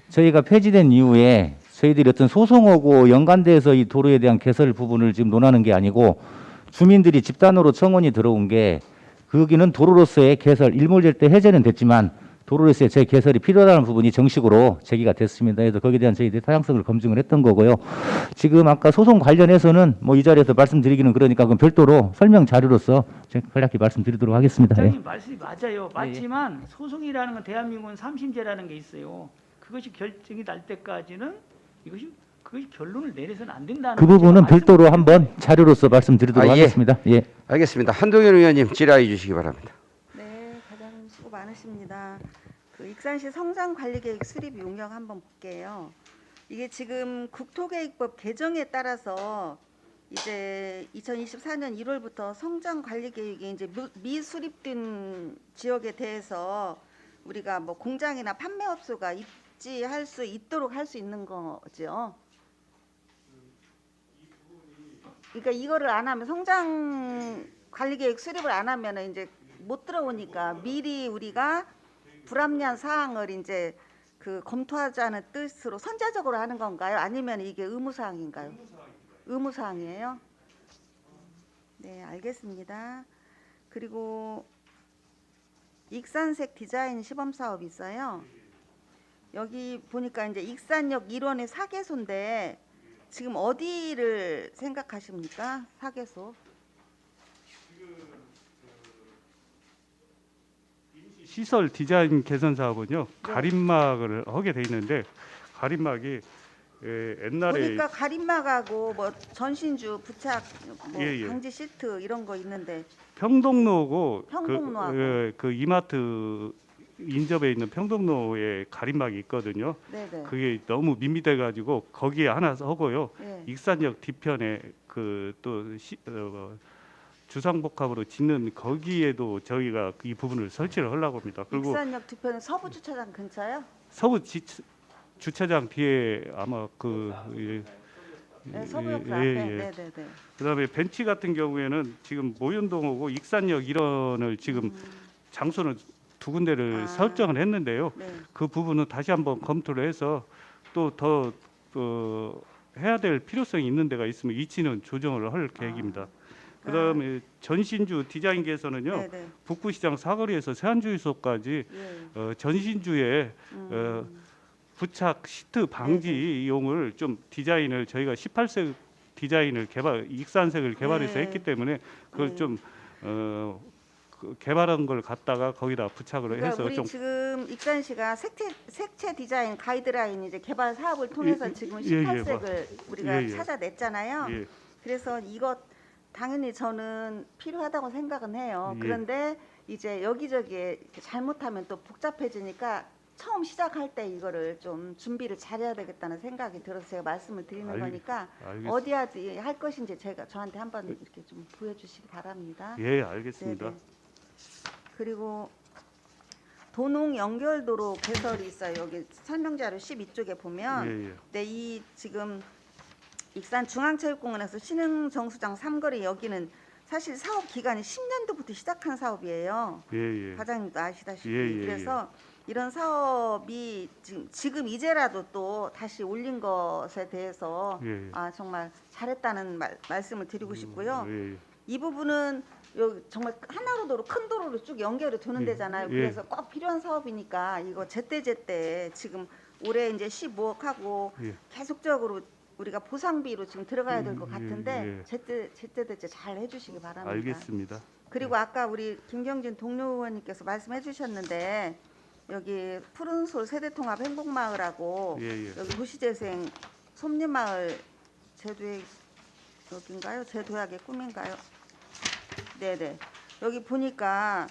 저희가 폐지된 이후에 저희들이 어떤 소송하고 연관돼서 이 도로에 대한 개설 부분을 지금 논하는 게 아니고 주민들이 집단으로 청원이 들어온 게 거기는 도로로서의 개설 일몰제 때 해제는 됐지만 도로로서의 재개설이 필요하다는 부분이 정식으로 제기가 됐습니다. 그래서 거기에 대한 저희들이 타당성을 검증을 했던 거고요. 지금 아까 소송 관련해서는 뭐 이 자리에서 말씀드리기는 그러니까 그건 별도로 설명 자료로서 제가 간략히 말씀드리도록 하겠습니다. 예. 원장님 말씀이 맞아요. 맞지만 소송이라는 건 대한민국은 3심제라는 게 있어요. 그것이 결정이 날 때까지는 그것이 결론을 내려서는 안 된다는 그 부분은 별도로 한번 자료로서 말씀드리도록 예. 하겠습니다. 예. 알겠습니다. 한동현 의원님 질의해 주시기 바랍니다. 네, 과장님 수고 많으십니다. 그 익산시 성장관리계획 수립 용역 한번 볼게요. 이게 지금 국토계획법 개정에 따라서 이제 2024년 1월부터 성장관리계획이 이제 미수립된 지역에 대해서 우리가 뭐 공장이나 판매업소가 입지할 수 있도록 할 수 있는 거죠. 그러니까 이거를 안 하면 성장관리계획 수립을 안 하면 이제 못 들어오니까 미리 우리가 불합리한 사항을 이제 그 검토하자는 뜻으로 선제적으로 하는 건가요? 아니면 이게 의무사항인가요? 의무사항이에요? 네, 알겠습니다. 그리고 익산색 디자인 시범 사업이 있어요. 여기 보니까 이제 익산역 1원의 4개소인데 지금 어디를 생각하십니까? 4개소. 시설 디자인 개선 사업은요 가림막을 하게 돼 있는데 가림막이 옛날에 보니까 가림막하고 뭐 전신주 부착 뭐 예. 방지 시트 이런 거 있는데 평동로고 평동로하고. 그 이마트 인접에 있는 평동로에 가림막이 있거든요. 네네. 그게 너무 밋밋해 가지고 거기에 하나 하고요. 네. 익산역 뒤편에 또 주상복합으로 짓는 거기에도 저희가 이 부분을 설치를 하려고 합니다. 그리고 익산역 뒤편은 서부 주차장 근처요? 서부 주차장 뒤에 아마 네, 서부역사 예, 앞에. 예. 네, 네, 네. 그다음에 벤치 같은 경우에는 지금 모현동하고 익산역 일원을 지금 장소는 두 군데를 아. 설정을 했는데요. 네. 그 부분은 다시 한번 검토를 해서 또 더 해야 될 필요성이 있는 데가 있으면 이치는 조정을 할 계획입니다. 그다음에 전신주 디자인계에서는요. 네, 네. 북부시장 사거리에서 세안주유소까지 예. 전신주에 부착 시트 방지용을 좀 디자인을 저희가 18색 디자인을 익산색을 개발해서 네. 했기 때문에 그걸 네. 좀 그 개발한 걸 갖다가 거기다 부착을 그러니까 해서 우리 좀 지금 익산시가 색채 디자인 가이드라인 이제 개발 사업을 통해서 예, 지금 예, 예, 18색을 우리가 예, 예. 찾아냈잖아요. 예, 그래서 이것 당연히 저는 필요하다고 생각은 해요. 예. 그런데 이제 여기저기에 이렇게 잘못하면 또 복잡해지니까 처음 시작할 때 이거를 좀 준비를 잘해야 되겠다는 생각이 들어서 제가 말씀을 드리는 거니까 어디 할 것인지 제가 저한테 한번 이렇게 좀 보여주시기 바랍니다. 예, 알겠습니다. 네네. 그리고 도농 연결도로 개설이 있어요. 여기 설명자료 12쪽에 보면 예, 예. 네, 이 지금 익산 중앙체육공원에서 신흥정수장 삼거리 여기는 사실 사업 기간이 10년도부터 시작한 사업이에요. 예, 예. 과장님도 아시다시피. 예, 예, 그래서 이런 사업이 지금 이제라도 또 다시 올린 것에 대해서 예, 예. 정말 잘했다는 말씀을 드리고 싶고요. 예, 예. 이 부분은 여기 정말 하나로 도로 큰 도로로 쭉 연결이 되는 예, 데잖아요. 예. 그래서 꼭 필요한 사업이니까 이거 제때 지금 올해 이제 15억 하고 예. 계속적으로 우리가 보상비로 지금 들어가야 될 것 예, 같은데 예. 제때 잘 해주시기 바랍니다. 알겠습니다. 그리고 아까 우리 김경진 동료 의원님께서 말씀해 주셨는데 여기 푸른솔 세대통합 행복마을하고 예, 예. 여기 도시재생 솜리마을 제도의 여긴가요? 제도약의 꿈인가요? 네네. 여기 보니까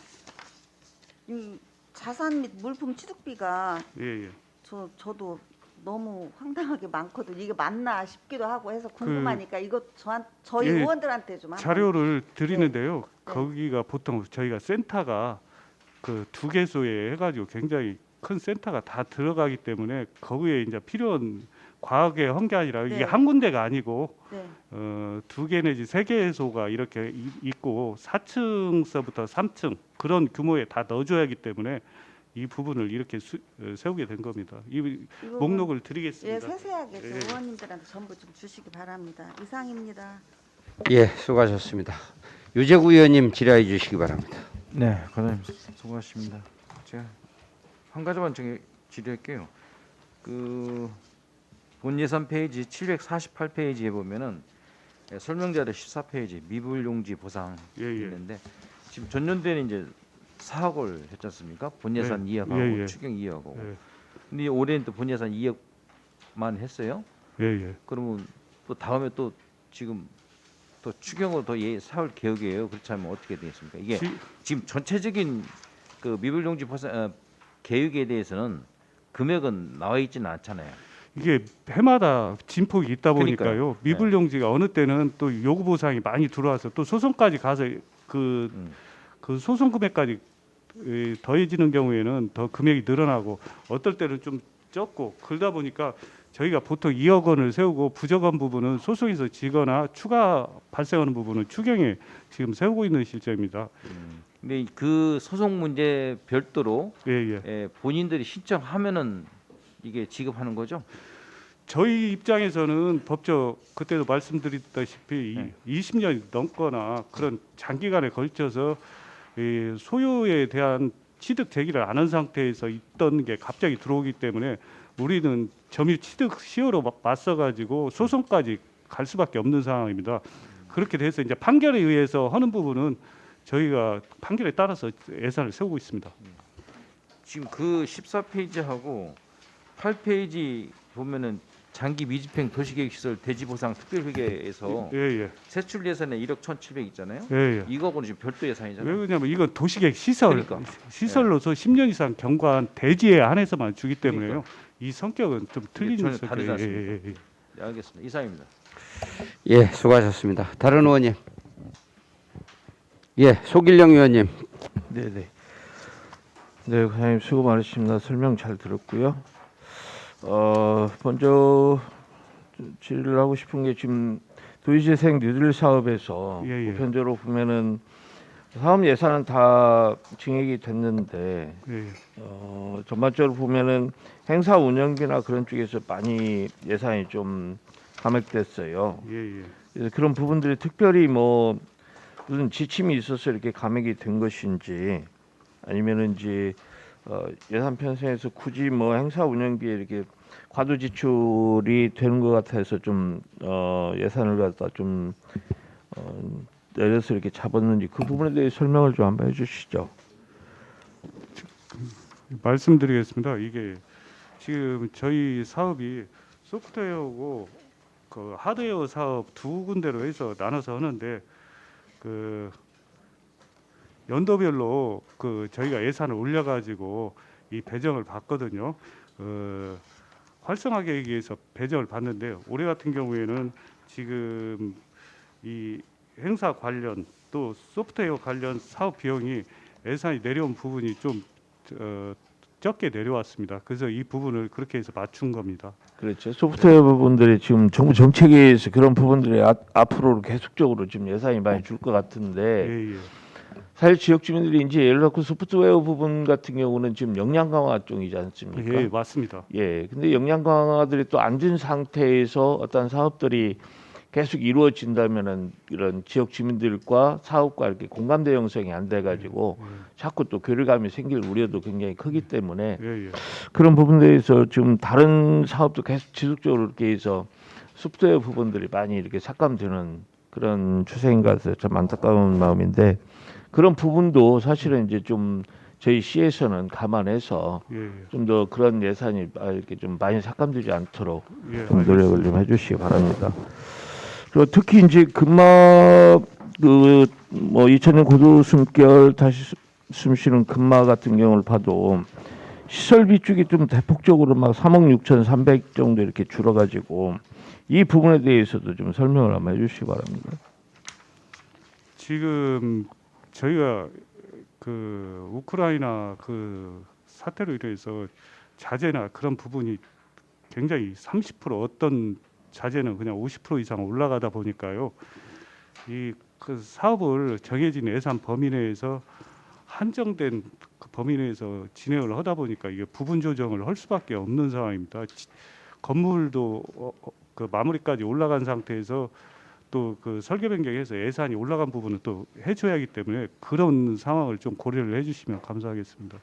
이 자산 및 물품 취득비가 예, 예. 저도 너무 황당하게 많거든요. 이게 맞나 싶기도 하고 해서 궁금하니까 이거 저희 예, 의원들한테 좀 한번. 자료를 드리는데요. 네. 거기가 보통 저희가 센터가 그 두 개소에 해가지고 굉장히 큰 센터가 다 들어가기 때문에 거기에 이제 필요한 과학에 한 게 아니라 네. 이게 한 군데가 아니고 네. 두 개 내지 세 개소가 이렇게 있고 4층서부터 3층 그런 규모에 다 넣어줘야 하기 때문에 이 부분을 이렇게 세우게 된 겁니다. 이 목록을 드리겠습니다. 예, 세세하게 좀 예. 의원님들한테 전부 좀 주시기 바랍니다. 이상입니다. 예, 수고하셨습니다. 유재구 의원님 질의해 주시기 바랍니다. 네, 과장님 수고하십니다. 제가 한 가지만 질의할게요. 그 본 예산 페이지 748페이지에 보면은 설명자료 14페이지 미불용지 보상 예, 예. 있는데 지금 전년도에는 이제 4억을 했지 않습니까? 본 예산 예, 2억하고 예, 예. 추경 2억하고. 예, 근데 올해는 또 본 예산 2억만 했어요. 예, 예. 그러면 또 다음에 또 지금 또 추경으로 더 사올 계획이에요. 그렇지 않으면 어떻게 되겠습니까? 이게 지금 전체적인 그 미불용지 보상 계획에 대해서는 금액은 나와 있지는 않잖아요. 이게 해마다 진폭이 있다 보니까요. 그러니까요. 미불용지가 어느 때는 또 요구 보상이 많이 들어와서 또 소송까지 가서 그 소송 금액까지 더해지는 경우에는 더 금액이 늘어나고 어떨 때는 좀 적고 그러다 보니까 저희가 보통 2억 원을 세우고 부족한 부분은 소송에서 지거나 추가 발생하는 부분은 추경에 지금 세우고 있는 실정입니다. 근데 그 소송 문제 별도로 예, 예. 본인들이 신청하면은 이게 지급하는 거죠? 저희 입장에서는 법적 그때도 말씀드렸다시피 20년이 넘거나 그런 장기간에 걸쳐서 이 소유에 대한 취득 제기를 안 한 상태에서 있던 게 갑자기 들어오기 때문에 우리는 점유 취득 시효로 맞서 가지고 소송까지 갈 수밖에 없는 상황입니다. 그렇게 돼서 이제 판결에 의해서 하는 부분은 저희가 판결에 따라서 예산을 세우고 있습니다. 지금 그 14페이지하고 8페이지 보면은 장기 미집행 도시계획시설 대지보상 특별회계에서 예, 예. 세출 예산에 1억 1,700 있잖아요. 예, 예. 이거하고는 지금 별도 왜 예산이잖아요. 그러냐면 이건 도시계획 시설 그러니까. 시설로서 10년 이상 경과한 대지에 한해서만 주기 때문에요. 이 성격은 좀 틀린 전혀 성격이에요. 다르지 않습니까? 예. 네, 알겠습니다. 이상입니다. 예, 수고하셨습니다. 다른 의원님. 예, 소길령 의원님. 네네. 네, 과장님 수고 많으십니다. 설명 잘 들었고요. 먼저 제 질의를 하고 싶은 게 지금 도시재생 뉴딜 사업에서 예, 예. 보편적으로 보면은 사업 예산은 다 증액이 됐는데 예. 전반적으로 보면은 행사 운영비나 그런 쪽에서 많이 예산이 좀 감액됐어요. 예, 예. 그래서 그런 부분들이 특별히 뭐 무슨 지침이 있어서 이렇게 감액이 된 것인지 아니면은 이제 예산 편성에서 굳이 뭐 행사 운영비에 이렇게 과도 지출이 되는 것 같아서 좀 예산을 갖다 좀 내려서 이렇게 잡았는지 그 부분에 대해 설명을 좀 한번 해주시죠. 말씀드리겠습니다. 이게 지금 저희 사업이 소프트웨어고 그 하드웨어 사업 두 군데로 해서 나눠서 하는데 그 연도별로 그 저희가 예산을 올려가지고 이 배정을 받거든요. 활성화 계획에서 배정을 받는데 올해 같은 경우에는 지금 이 행사 관련 또 소프트웨어 관련 사업 비용이 예산이 내려온 부분이 좀 적게 내려왔습니다. 그래서 이 부분을 그렇게 해서 맞춘 겁니다. 그렇죠. 소프트웨어 부분들이 지금 정부 정책에 의해서 그런 부분들이 앞으로 계속적으로 지금 예산이 많이 줄 것 같은데 예, 예. 사실 지역 주민들이 이제 예를 들어 소프트웨어 부분 같은 경우는 지금 역량 강화 쪽이지 않습니까? 예, 맞습니다. 예. 근데 역량 강화들이 또 안 된 상태에서 어떤 사업들이 계속 이루어진다면은 이런 지역 주민들과 사업과 이렇게 공감대 형성이 안 돼가지고 자꾸 또 괴리감이 생길 우려도 굉장히 크기 때문에 예, 예. 그런 부분에 대해서 지금 다른 사업도 계속 지속적으로 이렇게 해서 소프트웨어 부분들이 많이 이렇게 삭감되는 그런 추세인 것 같아서 참 안타까운 마음인데 그런 부분도 사실은 이제 좀 저희 시에서는 감안해서 예, 예. 좀 더 그런 예산이 이렇게 좀 많이 삭감되지 않도록 예, 좀 노력을 좀 해주시기 바랍니다. 그리고 특히 이제 금마 그뭐 2000년 고도 숨결 다시 숨 쉬는 금마 같은 경우를 봐도 시설비 쪽이 좀 대폭적으로 막 3억 6,300 정도 이렇게 줄어가지고 이 부분에 대해서도 좀 설명을 한번 해주시기 바랍니다. 지금 저희가 그 우크라이나 그 사태로 인해서 자재나 그런 부분이 굉장히 30% 어떤 자재는 그냥 50% 이상 올라가다 보니까요. 이 그 사업을 정해진 예산 범위 내에서 한정된 그 범위 내에서 진행을 하다 보니까 이게 부분 조정을 할 수밖에 없는 상황입니다. 건물도 그 마무리까지 올라간 상태에서 또 그 설계 변경해서 예산이 올라간 부분은 또 해줘야 하기 때문에 그런 상황을 좀 고려를 해주시면 감사하겠습니다.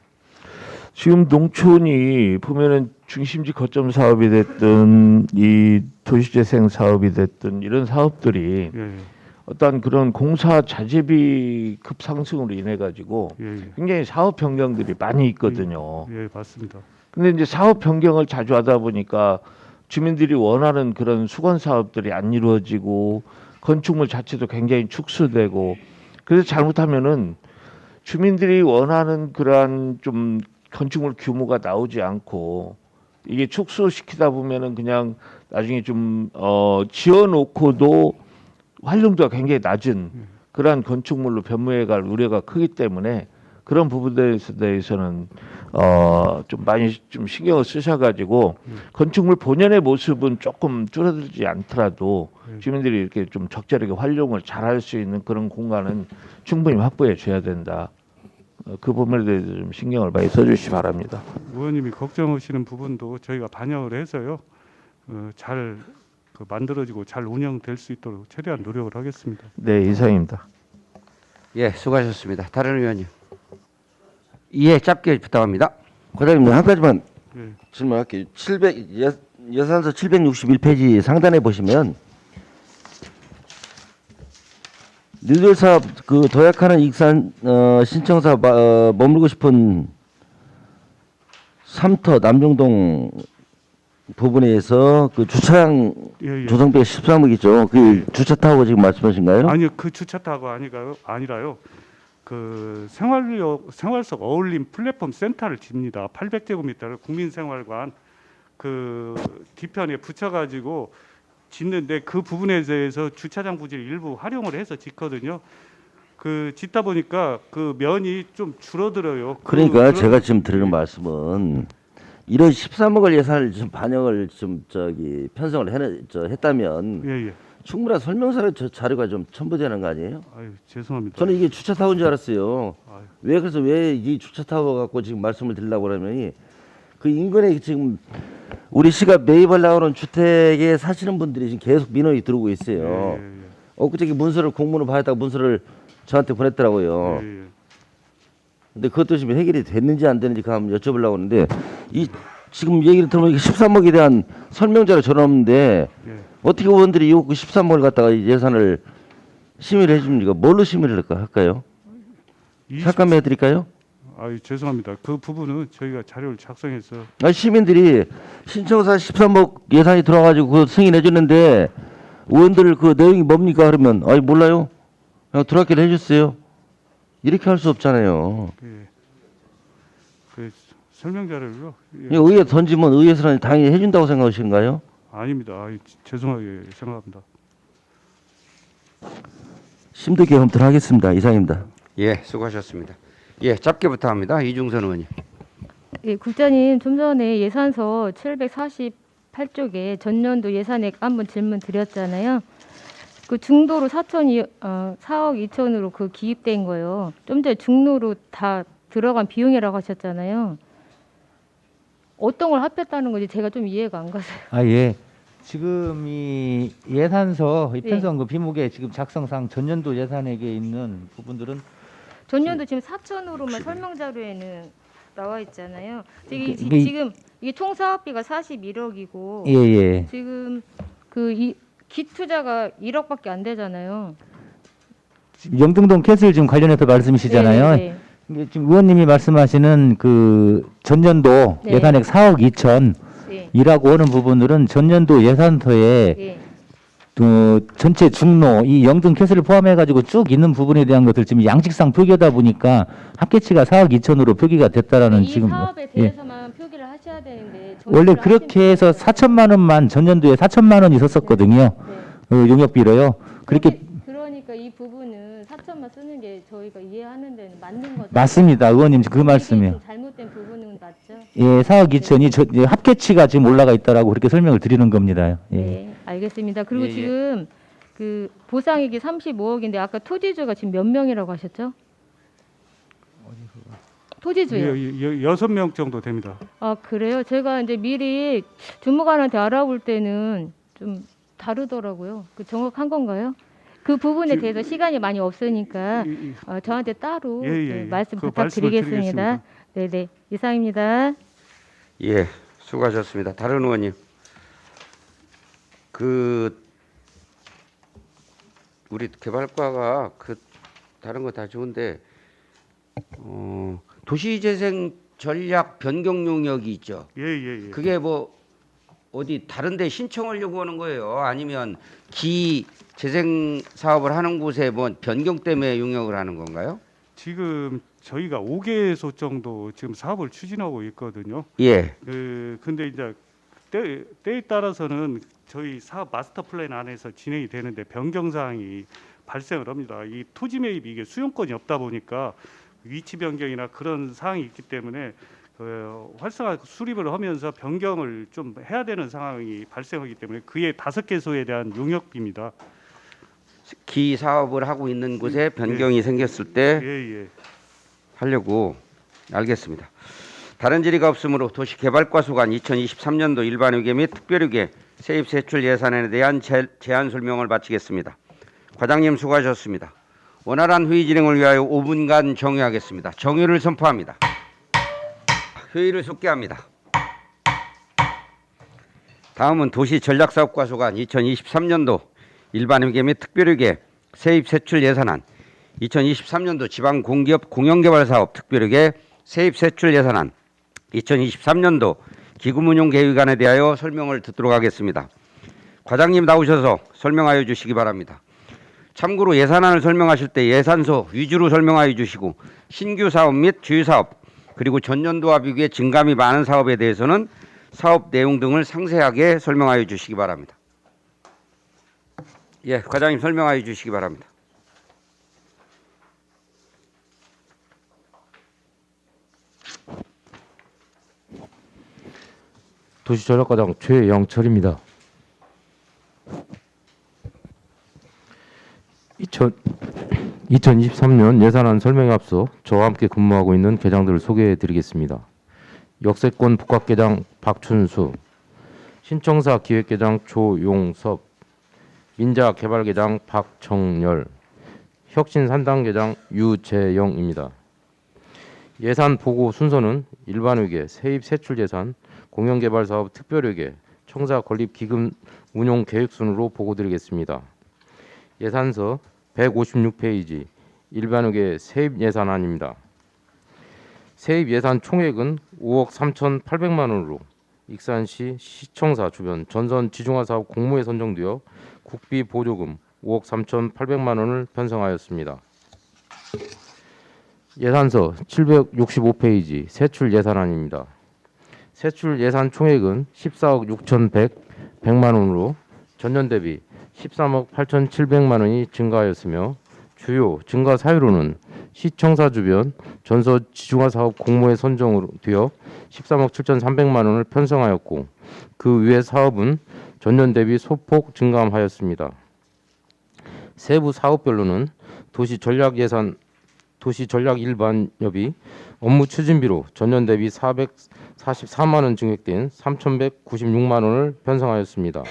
지금 농촌이 보면은 중심지 거점 사업이 됐든 이 도시재생 사업이 됐든 이런 사업들이 예, 어떤 그런 공사 자재비 급상승으로 인해 가지고 예, 예, 굉장히 사업 변경들이 많이 있거든요. 예, 맞습니다. 근데 이제 사업 변경을 자주 하다 보니까 주민들이 원하는 그런 수건 사업들이 안 이루어지고 건축물 자체도 굉장히 축소되고 그래서 잘못하면은 주민들이 원하는 그러한 좀 건축물 규모가 나오지 않고 이게 축소시키다 보면은 그냥 나중에 좀 지어놓고도 활용도가 굉장히 낮은 그러한 건축물로 변모해갈 우려가 크기 때문에 그런 부분에 대해서는 좀 많이 좀 신경을 쓰셔가지고 건축물 본연의 모습은 조금 줄어들지 않더라도 주민들이 이렇게 좀 적절하게 활용을 잘할 수 있는 그런 공간은 충분히 확보해 줘야 된다. 그 부분에 대해서 좀 신경을 많이 써주시기 바랍니다. 의원님이 걱정하시는 부분도 저희가 반영을 해서요. 잘 그 만들어지고 잘 운영될 수 있도록 최대한 노력을 하겠습니다. 네, 이상입니다. 예, 수고하셨습니다. 다른 의원님. 예, 짧게 부탁합니다. 과장님 한 가지만 예. 질문할게요. 예산서 761페이지 상단에 보시면 뉴딜 사업 그 도약하는 익산 신청사 머물고 싶은 3터 남정동 부분에서 그 주차장 예, 예. 조성비가 13억이죠. 그 주차 타고 지금 말씀하신가요? 아니요, 그 주차 타고 아니라요. 그 생활석 어울림 플랫폼 센터를 집니다. 800제곱미터를 국민생활관 그 뒤편에 붙여가지고 짓는데 그 부분에 대해서 주차장 부지를 일부 활용을 해서 짓거든요. 그 짓다 보니까 그 면이 좀 줄어들어요. 그러니까 제가 지금 드리는 말씀은 이런 13억을 예산을 좀 반영을 좀 편성을 했다면 예, 예. 충분한 설명서 자료가 좀 첨부되는 거 아니에요? 아유, 죄송합니다. 저는 이게 주차 타워인 줄 알았어요. 아유. 그래서 왜 이 주차 타워 갖고 지금 말씀을 드리려고 그러면 그 인근에 지금 우리 시가 매입하려고 하는 주택에 사시는 분들이 지금 계속 민원이 들어오고 있어요. 예, 예, 예. 엊그저께 문서를 공문을 받았다가 문서를 저한테 보냈더라고요. 예, 예. 근데 그것도 지금 해결이 됐는지 안 됐는지 한번 여쭤보려고 하는데 이 지금 얘기를 들어보니까 13억에 대한 설명자를 전화했는데 예. 어떻게 의원들이 이 13억을 갖다가 이 예산을 심의를 해줍니까? 뭘로 심의를 할까요? 삭감해 드릴까요? 아유, 죄송합니다. 그 부분은 저희가 자료를 작성해서 시민들이 신청사 13억 예산이 들어가지고 그거 승인해 주는데 의원들 그 내용이 뭡니까? 그러면 아니 몰라요. 그냥 들어가게 해줬어요. 이렇게 할 수 없잖아요. 예. 그 설명 자료를요. 예. 의회 던지면 의회에서는 당연히 해준다고 생각하시는가요? 아닙니다. 아유, 죄송하게 생각합니다. 심도 경험들 하겠습니다. 이상입니다. 예, 수고하셨습니다. 예, 짧게 부탁합니다. 이중선 의원님. 예, 국장님 좀 전에 예산서 748쪽에 전년도 예산액 한번 질문 드렸잖아요. 그 중도로 4억 2천으로 그 기입된 거요. 좀 전에 중로로 다 들어간 비용이라고 하셨잖아요. 어떤 걸 합했다는 건지 제가 좀 이해가 안 가서요. 아 예. 지금 이 예산서 이 네. 편성 그 비목에 지금 작성상 전년도 예산액에 있는 부분들은 전년도 지금 4천으로만 설명 자료에는 나와 있잖아요. 이게- 지금 이게 총 사업비가 41억이고 예예. 지금 그 기투자가 1억밖에 안 되잖아요. 영등동 캐슬 지금 관련해서 말씀이시잖아요. 네, 네, 이게 지금 의원님이 말씀하시는 그 전년도 네. 예산액 4억 2천 네. 이라고 하는 부분들은 전년도 예산서에 네. 전체 중로 이 영등 캐슬을 포함해 가지고 쭉 있는 부분에 대한 것을 지금 양식상 표기하다 보니까 합계치가 4억 2천으로 표기가 됐다라는 이 지금 사업에 예. 대해서만 표기를 하셔야 되는데 원래 정리를 그렇게 하시면 해서 4천만 원만 전년도에 4천만 원이 있었었거든요. 네. 용역비로요. 그렇게 그러니까 이 부분은 4천만 쓰는 게 저희가 이해하는 데는 맞는 거죠. 맞습니다. 의원님 그 이게 말씀이요. 좀 잘못된 부분은 맞죠? 예, 4억 2천이 합계치가 지금 올라가 있다라고 그렇게 설명을 드리는 겁니다. 예. 네, 알겠습니다. 그리고 예, 예. 지금 그 보상액이 35억인데 아까 토지주가 지금 몇 명이라고 하셨죠? 토지주요. 6명 정도 됩니다. 아 그래요? 제가 이제 미리 주무관한테 알아볼 때는 좀 다르더라고요. 그 정확한 건가요? 그 부분에 지금- 대해서 시간이 많이 없으니까 저한테 따로 예, 예, 네, 예. 말씀 그 말씀을 부탁드리겠습니다. 네네 이상입니다. 예, 수고하셨습니다. 다른 의원님. 우리 개발과가 다른 거 다 좋은데 도시재생 전략 변경 용역이 있죠. 예. 그게 뭐 어디 다른데 신청을 요구하는 거예요? 아니면 기 재생 사업을 하는 곳에 뭐 변경 때문에 용역을 하는 건가요? 지금 저희가 5개소 정도 지금 사업을 추진하고 있거든요. 예, 근데 이제 때에 따라서는 저희 사업 마스터 플랜 안에서 진행이 되는데 변경 사항이 발생을 합니다. 이 토지 매입이 이게 수용권이 없다 보니까 위치 변경이나 그런 사항이 있기 때문에 활성화 수립을 하면서 변경을 좀 해야 되는 상황이 발생하기 때문에 그의 5개소에 대한 용역비입니다. 기 사업을 하고 있는 곳에 변경이 생겼을 때 예. 하려고. 알겠습니다. 다른 질의가 없으므로 도시개발과 소관 2023년도 일반회계 및 특별회계 세입 세출 예산에 대한 제안 설명을 마치겠습니다. 과장님 수고하셨습니다. 원활한 회의 진행을 위하여 5분간 정회하겠습니다. 정회를 선포합니다. 회의를 속개합니다. 다음은 도시전략사업과 소관 2023년도 일반회계 및 특별회계 세입 세출 예산안 2023년도 지방공기업 공영개발사업 특별회계 세입 세출 예산안 2023년도 기금운용계획안에 대하여 설명을 듣도록 하겠습니다. 과장님 나오셔서 설명하여 주시기 바랍니다. 참고로 예산안을 설명하실 때 예산서 위주로 설명하여 주시고 신규 사업 및 주유사업 그리고 전년도와 비교해 증감이 많은 사업에 대해서는 사업 내용 등을 상세하게 설명하여 주시기 바랍니다. 예, 과장님 설명하여 주시기 바랍니다. 도시전략과장 최영철입니다. 2023년 예산안 설명에 앞서 저와 함께 근무하고 있는 계장들을 소개해 드리겠습니다. 역세권 복합계장 박춘수, 신청사 기획계장 조용섭, 민자개발계장 박정열, 혁신산당계장 유재영입니다. 예산 보고 순서는 일반회계, 세입 세출 예산, 공영개발사업 특별회계, 청사 건립기금 운용 계획 순으로 보고 드리겠습니다. 예산서 156페이지, 일반회계 세입 예산안입니다. 세입 예산 총액은 5억 3,800만 원으로 익산시 시청사 주변 전선 지중화 사업 공모에 선정되어 국비 보조금 5억 3,800만 원을 편성하였습니다. 예산서 765페이지 세출 예산안입니다. 세출 예산 총액은 14억 6,100만 원으로 전년 대비 13억 8,700만 원이 증가하였으며 주요 증가 사유로는 시청사 주변 전선 지중화 사업 공모에 선정되어 13억 7,300만 원을 편성하였고 그 외 사업은 전년 대비 소폭 증감하였습니다. 세부 사업별로는 도시전략 일반협의 업무 추진비로 전년 대비 444만 원 증액된 3,196만 원을 편성하였습니다.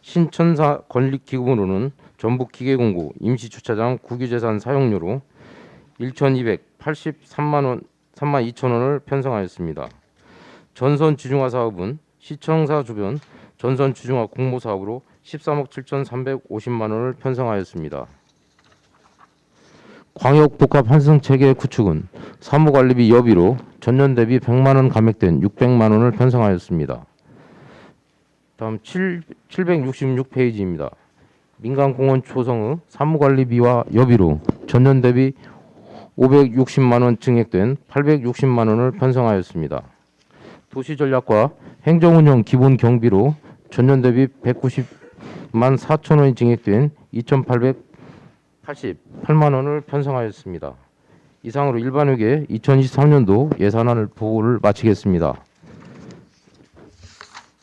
신천사 건립기금으로는 전북기계공고 임시주차장 국유재산 사용료로 1,283만 2천 원을 편성하였습니다. 전선 지중화 사업은 시청사 주변 전선 지중화 공모 사업으로 13억 7,350만 원을 편성하였습니다. 광역복합 환승체계 구축은 사무관리비 여비로 전년 대비 100만 원 감액된 600만 원을 편성하였습니다. 다음 766페이지입니다. 민간공원 조성의 사무관리비와 여비로 전년 대비 560만 원 증액된 860만 원을 편성하였습니다. 도시전략과 행정운영 기본 경비로 전년 대비 190만 4천 원이 증액된 2,888만 원을 편성하였습니다. 이상으로 일반회계 2023년도 예산안을 보고를 마치겠습니다.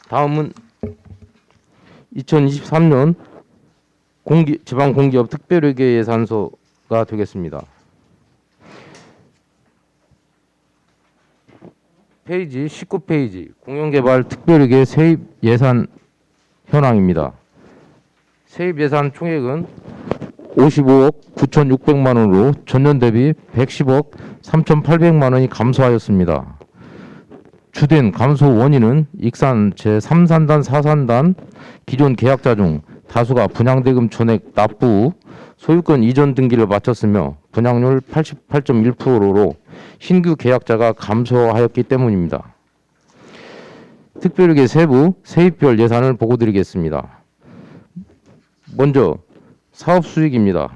다음은 2023년 지방공기업 특별회계 예산서가 되겠습니다. 페이지 19페이지 공영개발 특별회계 세입 예산 현황입니다. 세입 예산 총액은 55억 9,600만 원으로 전년 대비 110억 3,800만 원이 감소하였습니다. 주된 감소 원인은 익산 제3산단 4산단 기존 계약자 중 다수가 분양대금 전액 납부 후 소유권 이전 등기를 마쳤으며 분양률 88.1%로 신규 계약자가 감소하였기 때문입니다. 특별회계 세부 세입별 예산을 보고 드리겠습니다. 먼저 사업 수익입니다.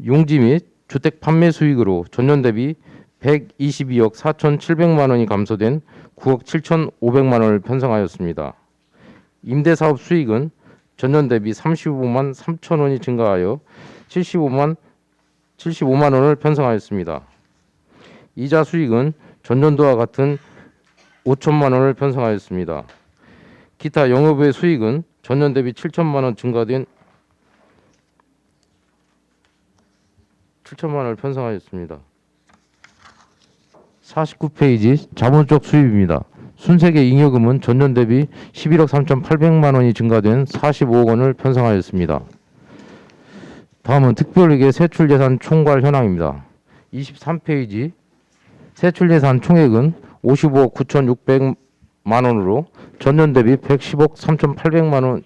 용지 및 주택 판매 수익으로 전년 대비 122억 4,700만 원이 감소된 9억 7,500만 원을 편성하였습니다. 임대사업 수익은 전년 대비 35만 3천 원이 증가하여 75만 원을 편성하였습니다. 이자 수익은 전년도와 같은 5천만 원을 편성하였습니다. 기타 영업외 수익은 전년 대비 7천만 원 증가된 7천만 원을 편성하였습니다. 49페이지 자본적 수입입니다. 순세계 잉여금은 전년 대비 11억 3,800만 원이 증가된 45억 원을 편성하였습니다. 다음은 특별회계 세출예산 총괄 현황입니다. 23페이지 세출예산 총액은 55억 9,600만 원으로 전년 대비 110억 3,800만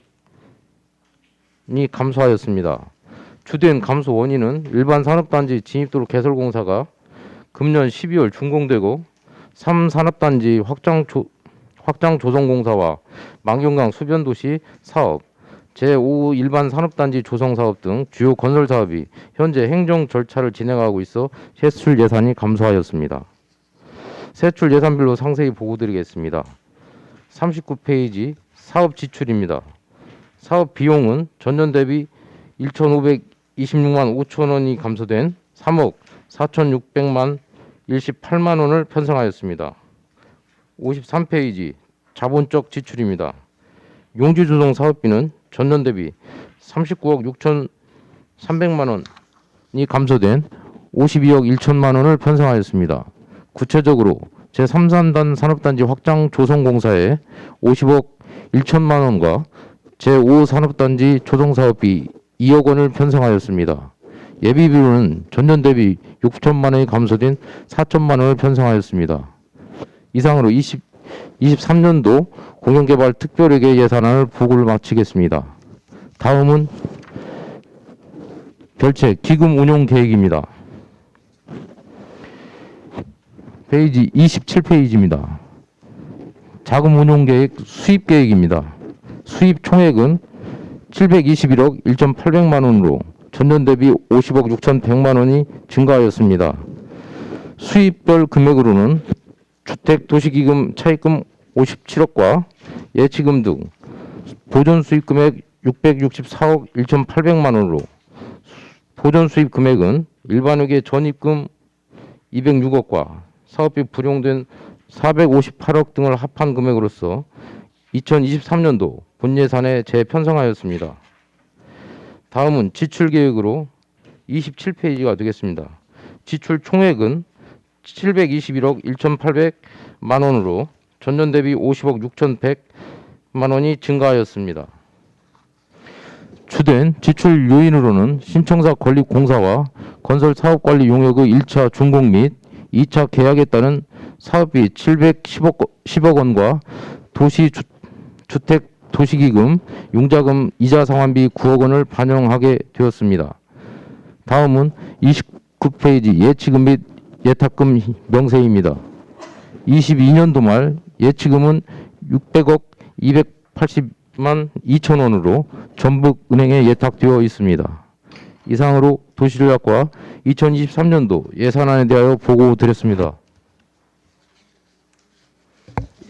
원이 감소하였습니다. 주된 감소 원인은 일반 산업단지 진입도로 개설공사가 금년 12월 준공되고 3산업단지 확장 조성공사와 망경강 수변도시 사업, 제5 일반 산업단지 조성사업 등 주요 건설사업이 현재 행정 절차를 진행하고 있어 세출 예산이 감소하였습니다. 세출 예산별로 상세히 보고드리겠습니다. 39페이지 사업 지출입니다. 사업 비용은 전년 대비 1,526만 5천 원이 감소된 3억 4,600만 18만 원을 편성하였습니다. 53페이지 자본적 지출입니다. 용지조성 사업비는 전년 대비 39억 6,300만 원이 감소된 52억 1천만 원을 편성하였습니다. 구체적으로 제3산단 산업단지 확장 조성공사에 50억 1천만 원과 제5산업단지 조성사업비 2억 원을 편성하였습니다. 예비비로는 전년 대비 6천만 원이 감소된 4천만 원을 편성하였습니다. 이상으로 23년도 공영개발 특별회계 예산안을 보고를 마치겠습니다. 다음은 별채 기금 운용 계획입니다. 페이지 27페이지입니다. 자금 운용 계획 수입 계획입니다. 수입 총액은 721억 1,800만 원으로 전년 대비 50억 6,100만 원이 증가하였습니다. 수입별 금액으로는 주택 도시기금 차입금 57억과 예치금 등 보존 수입 금액 664억 1,800만 원으로 보존 수입 금액은 일반회계 전입금 206억과 사업비 불용된 458억 등을 합한 금액으로서 2023년도 본예산에 재편성하였습니다. 다음은 지출 계획으로 27페이지가 되겠습니다. 지출 총액은 721억 1,800만 원으로 전년 대비 50억 6,100만 원이 증가하였습니다. 주된 지출 요인으로는 신청사 건립 공사와 건설 사업 관리 용역의 1차 준공 및 2차 계약에 따른 사업비 710억 원과 주택 도시기금, 융자금, 이자 상환비 9억 원을 반영하게 되었습니다. 다음은 29페이지 예치금 및 예탁금 명세입니다. 22년도 말 예치금은 600억 280만 2천 원으로 전북은행에 예탁되어 있습니다. 이상으로 도시전략과 2023년도 예산안에 대하여 보고 드렸습니다.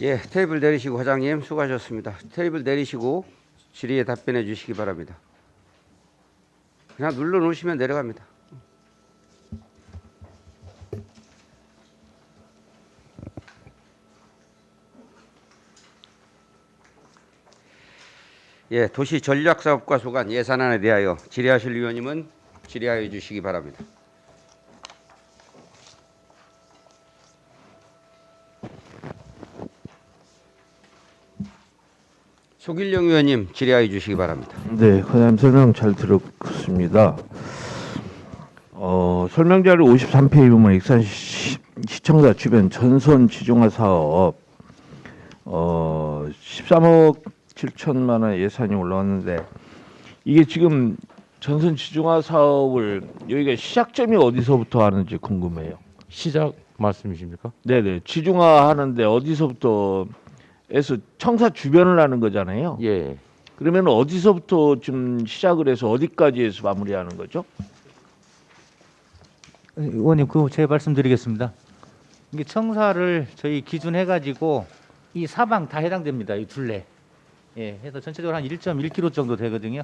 예, 테이블 내리시고 과장님 수고하셨습니다. 테이블 내리시고 질의에 답변해 주시기 바랍니다. 그냥 눌러 놓으시면 내려갑니다. 예, 도시 전략 사업과 소관 예산안에 대하여 질의하실 위원님은 질의하여 주시기 바랍니다. 소길령 의원님 질의하여 주시기 바랍니다. 네, 과장님 설명 잘 들었습니다. 설명 자료 53페이지 보면 익산시 시청사 주변 전선 지중화 사업 13억 7천만 원 예산이 올라왔는데 이게 지금 전선 지중화 사업을 여기가 시작점이 어디서부터 하는지 궁금해요. 시작 말씀이십니까? 네네, 지중화 하는데 어디서부터 해서 청사 주변을 하는 거잖아요. 예. 그러면 어디서부터 좀 시작을 해서 어디까지 해서 마무리하는 거죠? 의원님, 그 제가 말씀드리겠습니다. 이게 청사를 저희 기준해가지고 이 사방 다 해당됩니다. 이 둘레. 예, 해서 전체적으로 한 1.1km 정도 되거든요.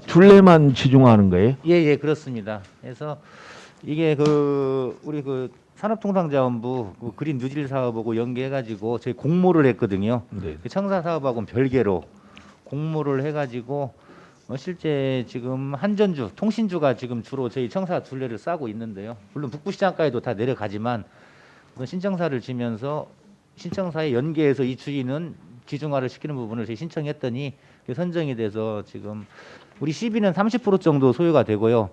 둘레만 지중화하는 거예요? 예, 그렇습니다. 그래서 이게 우리 산업통상자원부 그린 뉴딜 사업하고 연계해가지고 저희 공모를 했거든요. 네. 그 청사 사업하고는 별개로 공모를 해가지고 실제 지금 한전주, 통신주가 지금 주로 저희 청사 둘레를 싸고 있는데요. 물론 북부시장까지도 다 내려가지만 신청사를 지면서 신청사에 연계해서 이 주인은 지중화를 시키는 부분을 저희 신청했더니 선정이 돼서 지금 우리 CB는 30% 정도 소요가 되고요.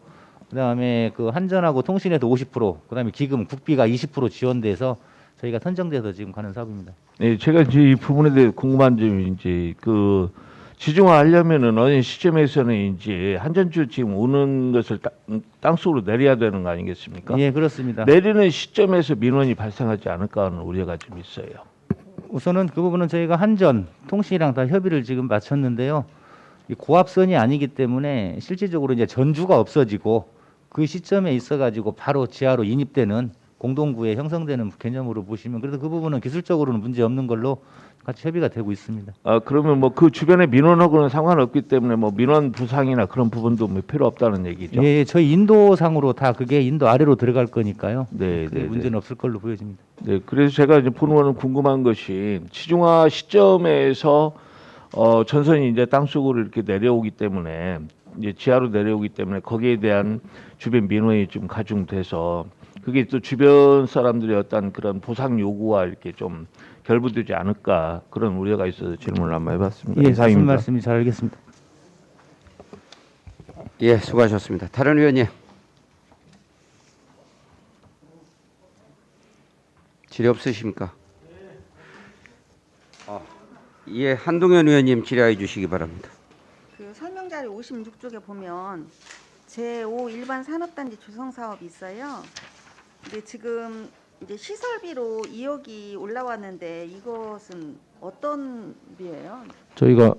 그다음에 그 한전하고 통신에도 50%, 그다음에 기금 국비가 20% 지원돼서 저희가 선정돼서 지금 가는 사업입니다. 네, 제가 이제 이 부분에 대해 궁금한 점이 이제 그 지중화 하려면은 어느 시점에서는 이제 한전주 지금 오는 것을 땅속으로 내려야 되는 거 아니겠습니까? 예, 그렇습니다. 내리는 시점에서 민원이 발생하지 않을까 하는 우려가 좀 있어요. 우선은 그 부분은 저희가 한전, 통신이랑 다 협의를 지금 마쳤는데요. 이 고압선이 아니기 때문에 실질적으로 이제 전주가 없어지고 그 시점에 있어가지고 바로 지하로 인입되는 공동구에 형성되는 개념으로 보시면 그래도 그 부분은 기술적으로는 문제 없는 걸로 같이 협의가 되고 있습니다. 그러면 뭐 그 주변의 민원하고는 상관없기 때문에 뭐 민원 부상이나 그런 부분도 뭐 필요 없다는 얘기죠. 예, 저희 인도상으로 다 그게 인도 아래로 들어갈 거니까요. 네, 크게 네, 문제는 없을 걸로 보여집니다. 네, 그래서 제가 이제 본의원은 궁금한 것이 지중화 시점에서 전선이 이제 땅속으로 이렇게 내려오기 때문에 이제 지하로 내려오기 때문에 거기에 대한 주변 민원이 좀 가중돼서 그게 또 주변 사람들의 어떤 그런 보상 요구와 이렇게 좀 결부되지 않을까 그런 우려가 있어서 질문을 한번 해봤습니다. 예, 무슨 이상입니다. 말씀인지 잘 알겠습니다. 예, 수고하셨습니다. 다른 의원님. 질의 없으십니까? 예, 한동현 의원님 질의해 주시기 바랍니다. 그 설명 자료 56쪽에 보면 제5 일반 산업단지 조성 사업이 있어요. 근데 지금 이제 시설비로 2억이 올라왔는데 이것은 어떤 비예요? 저희가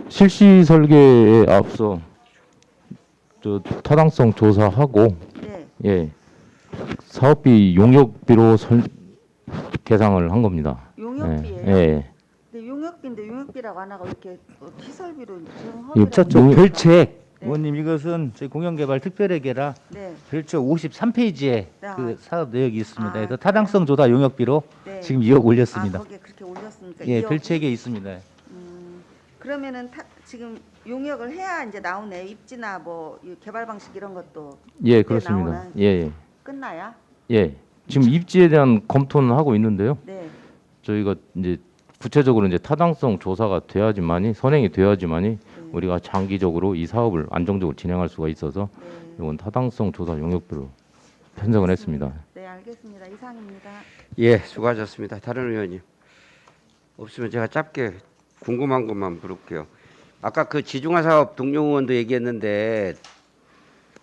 실시 설계에 앞서 타당성 조사하고 네. 예 사업비 용역비로 계상을 한 겁니다. 용역비예요. 예. 근데 용역비인데 용역비라고 안 하고 이렇게 조성비로 예, 저쪽 별책 네. 의원님 이것은 저희 공영개발 특별회계라 네. 별책 53페이지에 네. 그 사업 내역이 있습니다. 아, 그래서 타당성 조사 용역비로 네. 지금 2억 올렸습니다. 아, 거기에 그렇게 올렸으니까 예, 2억. 별책에 있습니다. 그러면은 지금 용역을 해야 이제 나오네. 입지나 뭐 이 개발 방식 이런 것도 예, 그때 그렇습니다. 나오는 예. 끝나야? 예. 지금 입지에 대한 검토는 하고 있는데요. 네. 저희가 이제 구체적으로 이제 타당성 조사가 돼야지만이 선행이 돼야지만이 네. 우리가 장기적으로 이 사업을 안정적으로 진행할 수가 있어서 네. 이건 타당성 조사 용역비로 편성을 했습니다. 네, 알겠습니다. 이상입니다. 예, 수고하셨습니다. 다른 의원님. 없으면 제가 짧게 궁금한 것만 물을게요. 아까 그 지중화 사업 동료 의원도 얘기했는데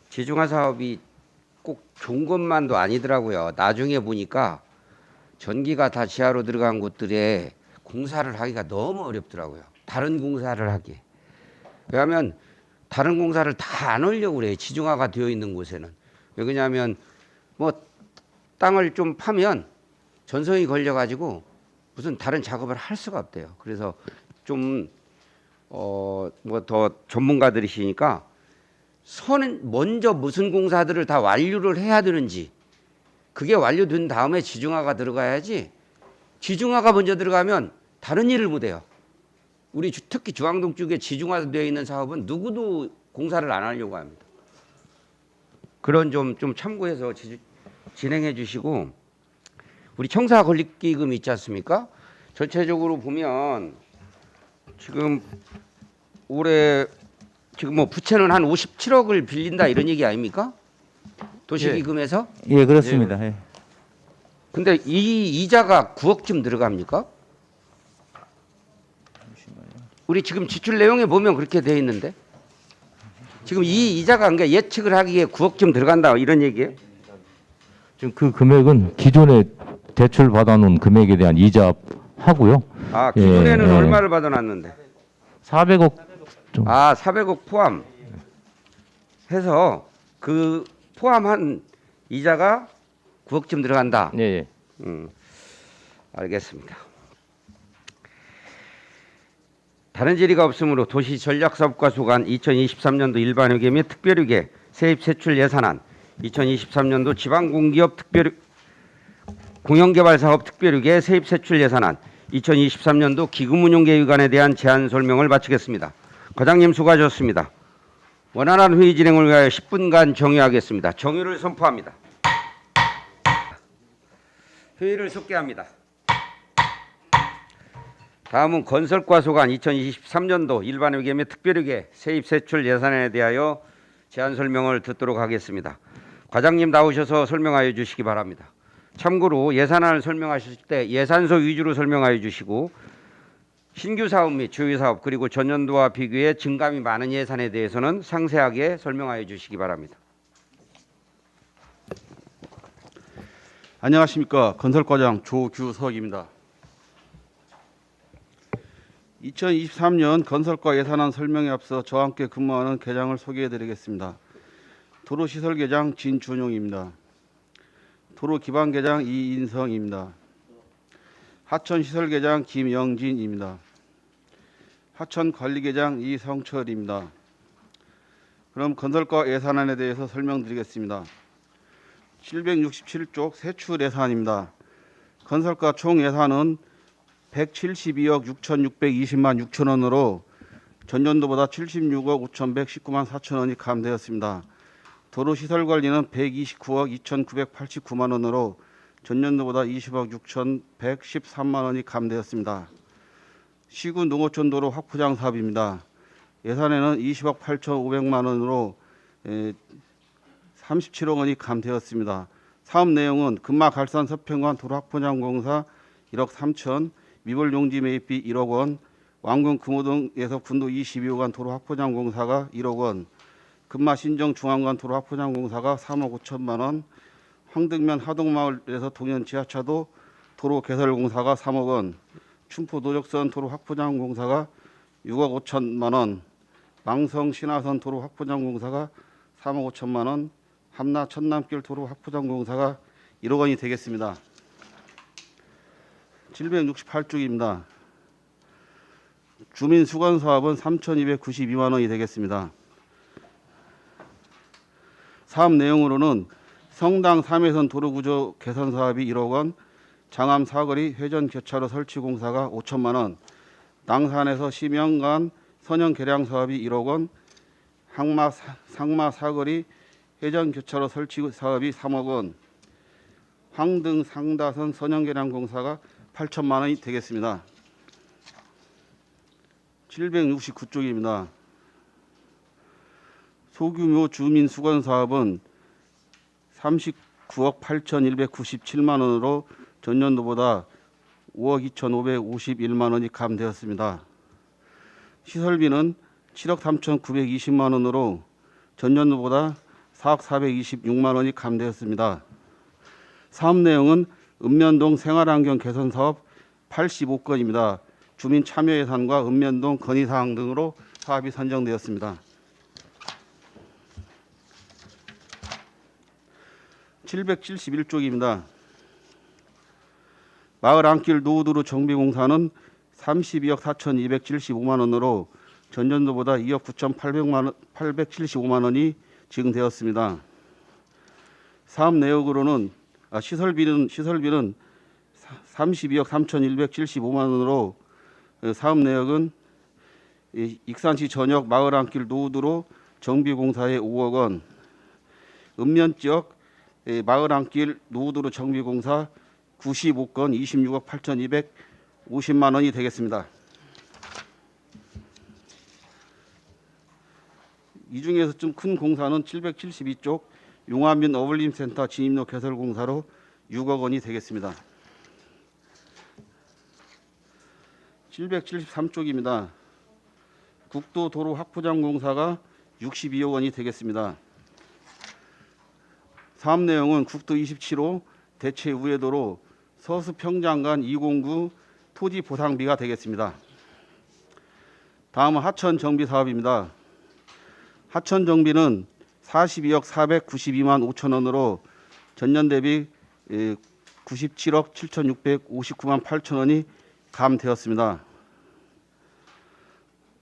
지중화 사업이 꼭 좋은 것만도 아니더라고요. 나중에 보니까 전기가 다 지하로 들어간 곳들에 공사를 하기가 너무 어렵더라고요. 다른 공사를 하기. 왜냐하면 다른 공사를 다 안 하려고 그래요. 지중화가 되어 있는 곳에는. 왜 그러냐면 뭐 땅을 좀 파면 전선이 걸려가지고 무슨 다른 작업을 할 수가 없대요. 그래서 좀 뭐 더 전문가들이시니까 선은 먼저 무슨 공사들을 다 완료를 해야 되는지 그게 완료된 다음에 지중화가 들어가야지 지중화가 먼저 들어가면 다른 일을 못해요. 우리 특히 중앙동 쪽에 지중화되어 있는 사업은 누구도 공사를 안 하려고 합니다. 그런 좀 참고해서 진행해 주시고 우리 청사 건립기금 있지 않습니까? 전체적으로 보면 지금 올해 지금 뭐 부채는 한 57억을 빌린다 이런 얘기 아닙니까? 도시기금에서? 예, 그렇습니다. 예. 근데 이 이자가 9억쯤 들어갑니까? 우리 지금 지출 내용에 보면 그렇게 돼 있는데 지금 이 이자가 그러니까 예측을 하기에 9억쯤 들어간다 이런 얘기예요? 지금 그 금액은 기존에 대출 받아놓은 금액에 대한 이자 하고요. 아 기존에는 예, 예. 얼마를 받아놨는데? 400억 좀. 아 400억 포함 해서 그 포함한 이자가 9억쯤 들어간다. 예, 예. 알겠습니다. 다른 질의가 없으므로 도시전략사업과 소관 2023년도 일반회계 및 특별회계 세입세출 예산안 2023년도 지방공기업 공영개발사업 특별회계 세입세출 예산안 2023년도 기금운용계획안에 대한 제안 설명을 마치겠습니다. 과장님 수고하셨습니다. 원활한 회의 진행을 위하여 10분간 정의하겠습니다. 정의를 선포합니다. 회의를 속개합니다. 다음은 건설과 소관 2023년도 일반회계 및 특별회계 세입세출 예산에 대하여 제안 설명을 듣도록 하겠습니다. 과장님 나오셔서 설명하여 주시기 바랍니다. 참고로 예산안을 설명하실 때 예산서 위주로 설명하여 주시고 신규 사업 및 주요 사업 그리고 전년도와 비교해 증감이 많은 예산에 대해서는 상세하게 설명하여 주시기 바랍니다. 안녕하십니까. 건설과장 조규석입니다. 2023년 건설과 예산안 설명에 앞서 저와 함께 근무하는 계장을 소개해드리겠습니다. 도로시설계장 진준용입니다. 도로기반계장 이인성입니다. 하천시설계장 김영진입니다. 하천관리계장 이성철입니다. 그럼 건설과 예산안에 대해서 설명드리겠습니다. 767쪽 세출 예산입니다. 건설과 총 예산은 172억 6,620만 6천 원으로 전년도보다 76억 5,119만 4천 원이 감되었습니다. 도로시설관리는 129억 2,989만 원으로 전년도보다 20억 6,113만 원이 감되었습니다. 시군 농어촌 도로 확포장 사업입니다. 예산에는 20억 8,500만 원으로 37억 원이 감되었습니다. 사업 내용은 금마 갈산 서평관 도로 확포장 공사 1억 3천, 미벌 용지 매입비 1억 원, 왕궁 금호동에서 군도 22호간 도로 확포장 공사가 1억 원, 금마 신정 중앙간 도로 확포장 공사가 3억 5천만 원, 황등면 하동마을에서 동현 지하차도 도로 개설 공사가 3억 원, 춘포 노적선 도로 확포장 공사가 6억 5천만 원, 망성 신화선 도로 확포장 공사가 3억 5천만 원, 함나 천남길 도로 확포장 공사가 1억 원이 되겠습니다. 768쪽입니다. 주민 수건 사업은 3,292만 원이 되겠습니다. 사업 내용으로는 성당 3회선 도로 구조 개선 사업이 1억 원, 장암 사거리 회전 교차로 설치 공사가 5천만 원, 낭산에서 심영간 선형 개량 사업이 1억 원, 상마 사거리 회전 교차로 설치 사업이 3억 원, 황등 상다선 선형 개량 공사가 8천만 원이 되겠습니다. 769쪽입니다. 소규모 주민 수건 사업은 39억 8,197만 원으로 전년도보다 5억 2,551만 원이 감되었습니다. 시설비는 7억 3,920만 원으로 전년도보다 4억 426만 원이 감되었습니다. 사업 내용은 읍면동 생활환경 개선 사업 85건입니다. 주민 참여 예산과 읍면동 건의사항 등으로 사업이 선정되었습니다. 771쪽입니다. 마을 안길 노후도로 정비공사는 32억 4,275만 원으로 전년도보다 2억 9,875만 원이 증되었습니다. 사업 내역으로는 시설비는 32억 3,175만 원으로 사업 내역은 익산시 전역 마을 안길 노후도로 정비공사에 5억 원, 읍면 지역 마을 안길 노후도로 정비공사 95건 26억 8,250만 원이 되겠습니다. 이 중에서 좀 큰 공사는 772쪽 용암면 어울림센터 진입로 개설 공사로 6억 원이 되겠습니다. 773쪽입니다. 국도 도로 확포장 공사가 62억 원이 되겠습니다. 사업 내용은 국도 27호 대체 우회도로 서수 평장간 209 토지 보상비가 되겠습니다. 다음은 하천 정비 사업입니다. 하천 정비는 42억 492만 5천 원으로 전년 대비 97억 7,659만 8천 원이 감되었습니다.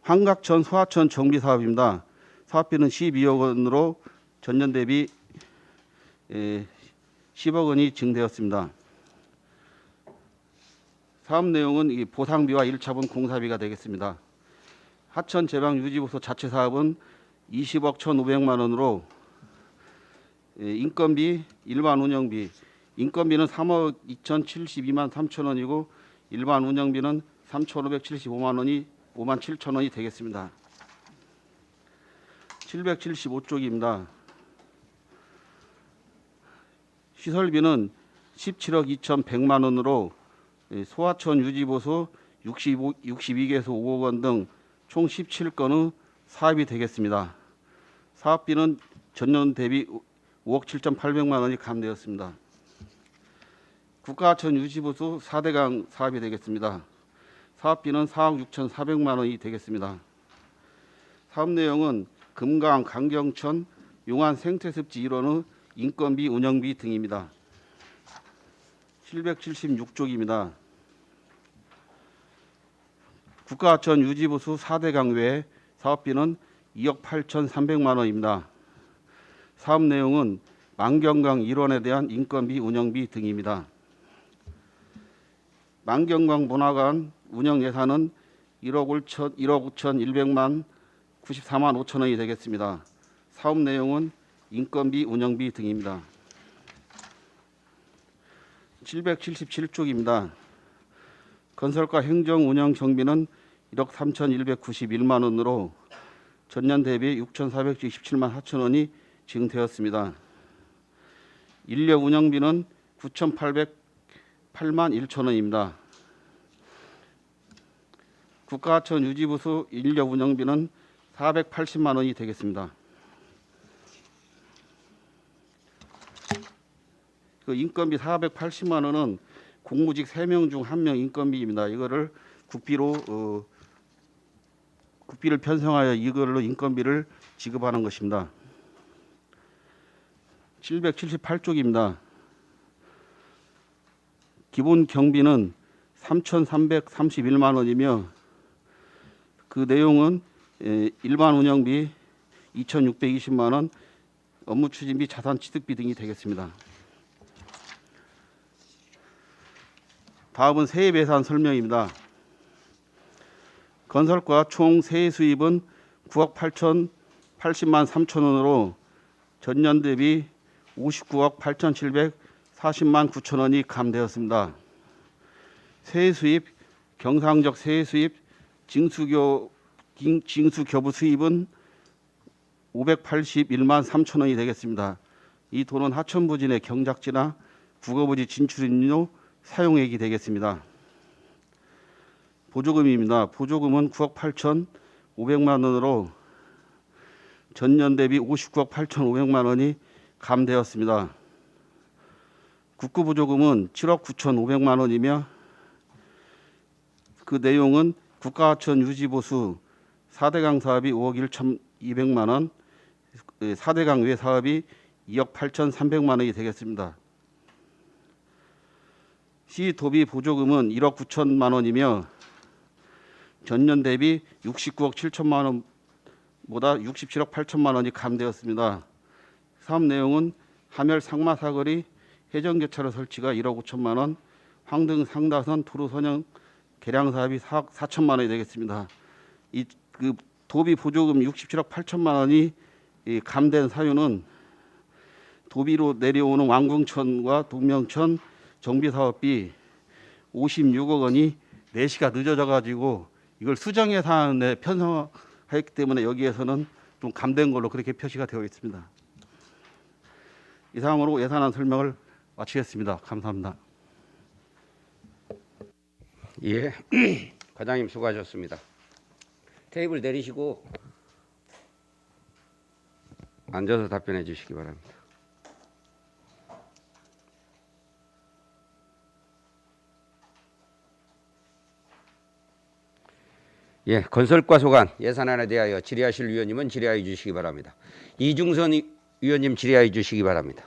한각천 소하천 정비 사업입니다. 사업비는 12억 원으로 전년 대비 10억 원이 증되었습니다. 사업 내용은 보상비와 1차분 공사비가 되겠습니다. 하천 제방 유지보수 자체 사업은 20억 1,500만 원으로 인건비, 일반 운영비, 인건비는 3억 2,072만 3천 원이고 일반 운영비는 3,575만 원이 5만 7천 원이 되겠습니다. 775쪽입니다. 시설비는 17억 2,100만 원으로 소하천 유지보수 62개소 5억 원 등 총 17건의 사업이 되겠습니다. 사업비는 전년 대비 5억 7,800만 원이 감되었습니다. 국가하천 유지보수 4대강 사업이 되겠습니다. 사업비는 4억 6,400만 원이 되겠습니다. 사업 내용은 금강, 강경천, 용안 생태습지 일원의 인건비, 운영비 등입니다. 776쪽입니다. 국가하천 유지보수 4대강 외 사업비는 2억 8,300만 원입니다. 사업 내용은 만경강 일원에 대한 인건비, 운영비 등입니다. 만경강 문화관 운영 예산은 1억 5천 94만 5천 원이 되겠습니다. 사업 내용은 인건비, 운영비 등입니다. 777쪽입니다. 건설과 행정 운영 경비는 1억 3,191만 원으로 전년 대비 6,427만 4천 원이 증되었습니다. 인력 운영비는 9,808만 1천 원입니다. 국가하천 유지보수 인력 운영비는 480만 원이 되겠습니다. 그 인건비 480만 원은 공무직 3명 중 1명 인건비입니다. 이거를 국비로 국비를 편성하여 이걸로 인건비를 지급하는 것입니다. 778쪽입니다. 기본 경비는 3,331만 원이며 그 내용은 일반 운영비 2,620만 원, 업무 추진비, 자산 취득비 등이 되겠습니다. 다음은 세입 예산 설명입니다. 건설과 총 세입 수입은 9억 8,080만 3천 원으로 전년 대비 59억 8,740만 9천 원이 감되었습니다. 세입 수입, 경상적 세입 수입, 징수교부 수입은 581만 3천 원이 되겠습니다. 이 돈은 하천부진의 경작지나 국어부지 진출인료 사용액이 되겠습니다. 보조금입니다. 보조금은 9억 8,500만 원으로 전년 대비 59억 8,500만 원이 감되었습니다. 국구보조금은 7억 9,500만 원이며 그 내용은 국가하천 유지보수 4대강 사업이 5억 1,200만 원, 4대강 외 사업이 2억 8,300만 원이 되겠습니다. 시도비 보조금은 1억 9천만 원이며 전년 대비 69억 7천만 원보다 67억 8천만 원이 감되었습니다. 사업 내용은 하멸 상마 사거리 해전교차로 설치가 1억 5천만 원, 황등 상다선 도로 선형 개량 사업이 4억 4천만 원이 되겠습니다. 이 그 도비 보조금 67억 8천만 원이 감된 사유는 도비로 내려오는 왕궁천과 동명천 정비 사업비 56억 원이 내시가 늦어져 가지고 이걸 수정 예산에 편성했기 때문에 여기에서는 좀 감된 걸로 그렇게 표시가 되어 있습니다. 이상으로 예산안 설명을 마치겠습니다. 감사합니다. 예, 과장님 수고하셨습니다. 테이블 내리시고 앉아서 답변해 주시기 바랍니다. 예, 건설과소관 예산안에 대하여 질의하실 위원님은 질의하여 주시기 바랍니다. 이중선 위원님 질의하여 주시기 바랍니다.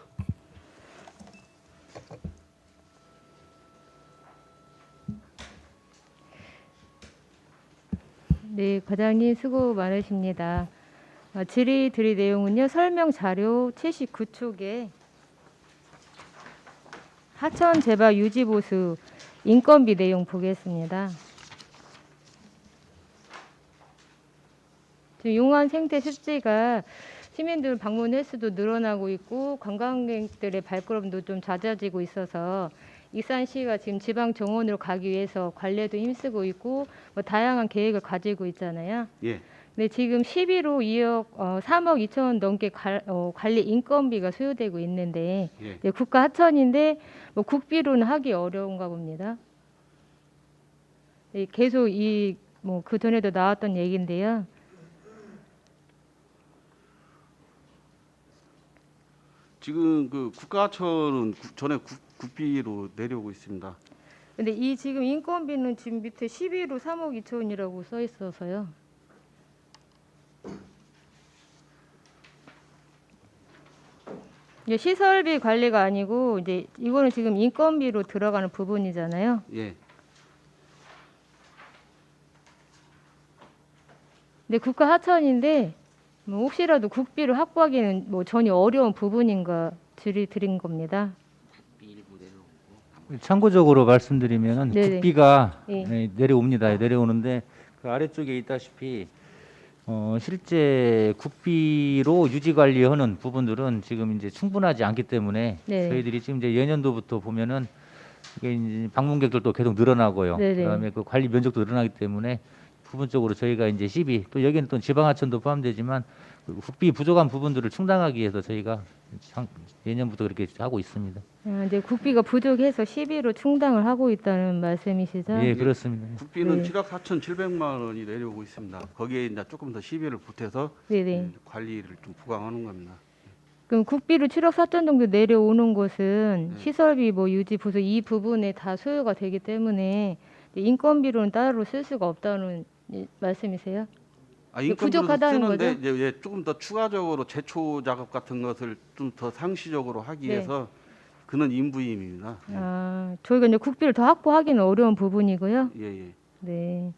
네, 과장님 수고 많으십니다. 질의 드릴 내용은요. 설명 자료 79쪽에 하천 재발 유지 보수 인건비 내용 보겠습니다. 지금 용안 생태 습지가 시민들 방문 횟수도 늘어나고 있고 관광객들의 발걸음도 좀 잦아지고 있어서 익산시가 지금 지방 정원으로 가기 위해서 관리에도 힘쓰고 있고 뭐 다양한 계획을 가지고 있잖아요. 예. 네, 지금 11호 3억 2천 원 넘게 관리 인건비가 소요되고 있는데 예. 네, 국가 하천인데 뭐 국비로는 하기 어려운가 봅니다. 네, 계속 그 전에도 나왔던 얘기인데요. 지금 그 국가하천은 전에 국비로 내려오고 있습니다. 근데 이 지금 인건비는 지금 밑에 11호 3억 2천 원이라고 써 있어서요. 이게 시설비 관리가 아니고 이제 이거는 지금 인건비로 들어가는 부분이잖아요. 예. 네, 국가 하천인데 뭐 혹시라도 국비를 확보하기는 뭐 전혀 어려운 부분인가 드린 겁니다. 참고적으로 말씀드리면 네네. 국비가 예. 내려옵니다. 내려오는데 그 아래쪽에 있다시피 실제 국비로 유지 관리하는 부분들은 지금 이제 충분하지 않기 때문에 네. 저희들이 지금 이제 예년도부터 보면은 이게 이제 방문객들도 계속 늘어나고요. 네네. 그다음에 그 관리 면적도 늘어나기 때문에 부분적으로 저희가 이제 시비 또 여기는 또 지방하천도 포함되지만 그 국비 부족한 부분들을 충당하기 위해서 저희가 예년부터 그렇게 하고 있습니다. 네, 국비가 부족해서 시비로 충당을 하고 있다는 말씀이시죠? 예, 그렇습니다. 국비는 네. 7억 4,700만 원이 내려오고 있습니다. 거기에 이제 조금 더 시비를 보태서 네네. 관리를 좀 부강하는 겁니다. 그럼 국비로 7억 4천 정도 내려오는 것은 네. 시설비 뭐 유지 보수 이 부분에 다 소요가 되기 때문에 인건비로는 따로 쓸 수가 없다는 말씀이세요? 인건비로도 부족하다는 쓰는데 거죠? 이제 조금 더 추가적으로 제초 작업 같은 것을 좀 더 상시적으로 하기 네. 위해서 그는 인부임입니다. 저희가 이제 국비를 더 확보하기는 어려운 부분이고요. 예. 네.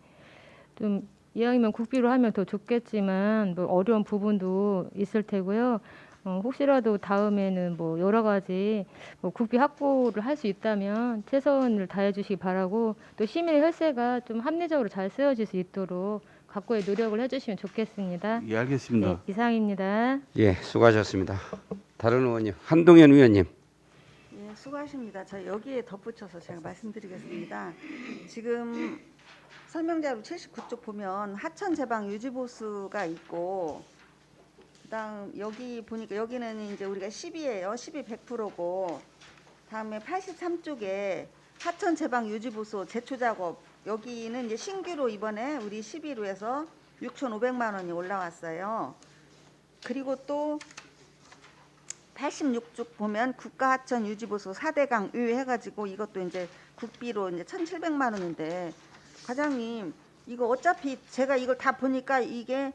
좀 이왕이면 국비로 하면 더 좋겠지만 뭐 어려운 부분도 있을 테고요. 혹시라도 다음에는 뭐 여러 가지 뭐 국비 확보를 할 수 있다면 최선을 다해 주시기 바라고 또 시민의 혈세가 좀 합리적으로 잘 쓰여질 수 있도록 각고의 노력을 해주시면 좋겠습니다. 예, 알겠습니다. 네, 이상입니다. 예, 수고하셨습니다. 다른 의원님, 한동현 의원님. 예, 수고하십니다. 저 여기에 덧붙여서 제가 말씀드리겠습니다. 지금 설명자료 79쪽 보면 하천 제방 유지 보수가 있고 그다음 여기 보니까 여기는 이제 우리가 10이에요. 10이 100%고 다음에 83쪽에 하천 제방 유지 보수 제초 작업 여기는 이제 신규로 이번에 우리 11로 해서 6,500만 원이 올라왔어요. 그리고 또 86쪽 보면 국가하천 유지보수 4대강 의 해가지고 이것도 이제 국비로 이제 1,700만 원인데 과장님 이거 어차피 제가 이걸 다 보니까 이게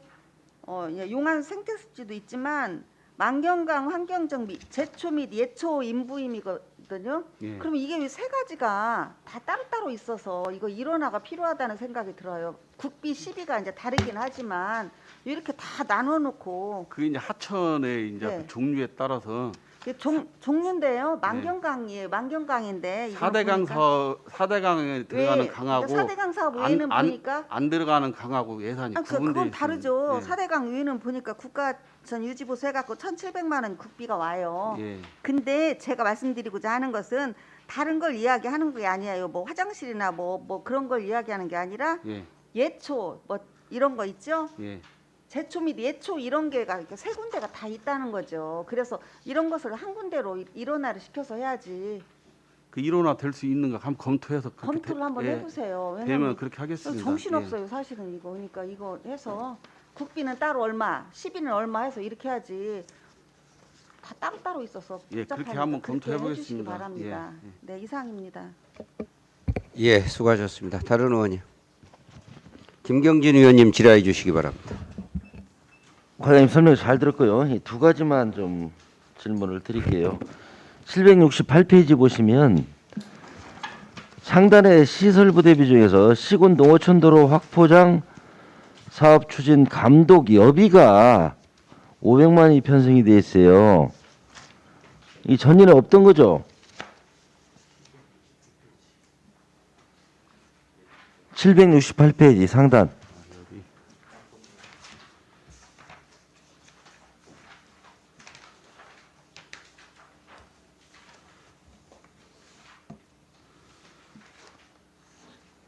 용안 생태습지도 있지만 만경강 환경정 제초 및 예초 인부임이거든요. 예. 그럼 이게 왜 세 가지가 다 따로따로 있어서 이거 일원화가 필요하다는 생각이 들어요. 국비 시비가 이제 다르긴 하지만 이렇게 다 나눠놓고 그게 이제 하천의 이제 네. 그 종류에 따라서 이게 종류인데요. 만경강이에요. 만경강인데 4대강 사업 4대강에 들어가는 강하고 4대강 사업 외에는 보니까 안 들어가는 강하고 예산이 구분되어 그건 있습니다. 다르죠. 예. 4대강 외에는 보니까 국가전 유지보수 해갖고 1,700만 원 국비가 와요. 예. 근데 제가 말씀드리고자 하는 것은 다른 걸 이야기하는 게 아니에요. 뭐 화장실이나 뭐 그런 걸 이야기하는 게 아니라 예. 예초 뭐 이런 거 있죠. 예. 제초 및 예초 이런 게가 이렇게 세 군데가 다 있다는 거죠. 그래서 이런 것을 한 군데로 일원화를 시켜서 해야지. 그 일원화 될 수 있는가 한번 검토해서 그렇게 검토를 한번 예. 해보세요. 되면 왜냐면 그렇게 하겠습니다. 정신없어요. 사실은 이거. 그러니까 이거 해서 국비는 따로 얼마, 시비는 얼마 해서 이렇게 해야지. 다 따로따로 있어서 예, 그렇게 복잡하니까 한번 그렇게 검토해 해주시기 보겠습니다. 바랍니다. 예, 예. 네, 이상입니다. 예, 수고하셨습니다. 다른 의원님. 김경진 의원님 질의해 주시기 바랍니다. 과장님 설명 잘 들었고요. 이 두 가지만 좀 질문을 드릴게요. 768페이지 보시면 상단의 시설부 대비 중에서 시군 농어촌도로 확포장 사업 추진 감독 여비가 500만이 편성이 돼 있어요. 이 전년에 없던 거죠? 768페이지 상단.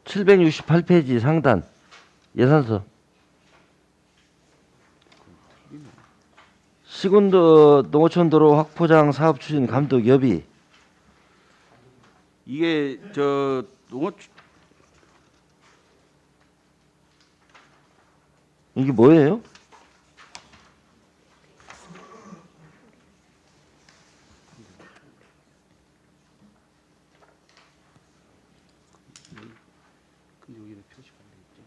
(768페이지) 상단 예산서 시군도 농어촌도로 확포장 사업 추진 감독 여비 이게 저 이게 뭐예요? 근데 여기는 표시가 안 돼 있죠.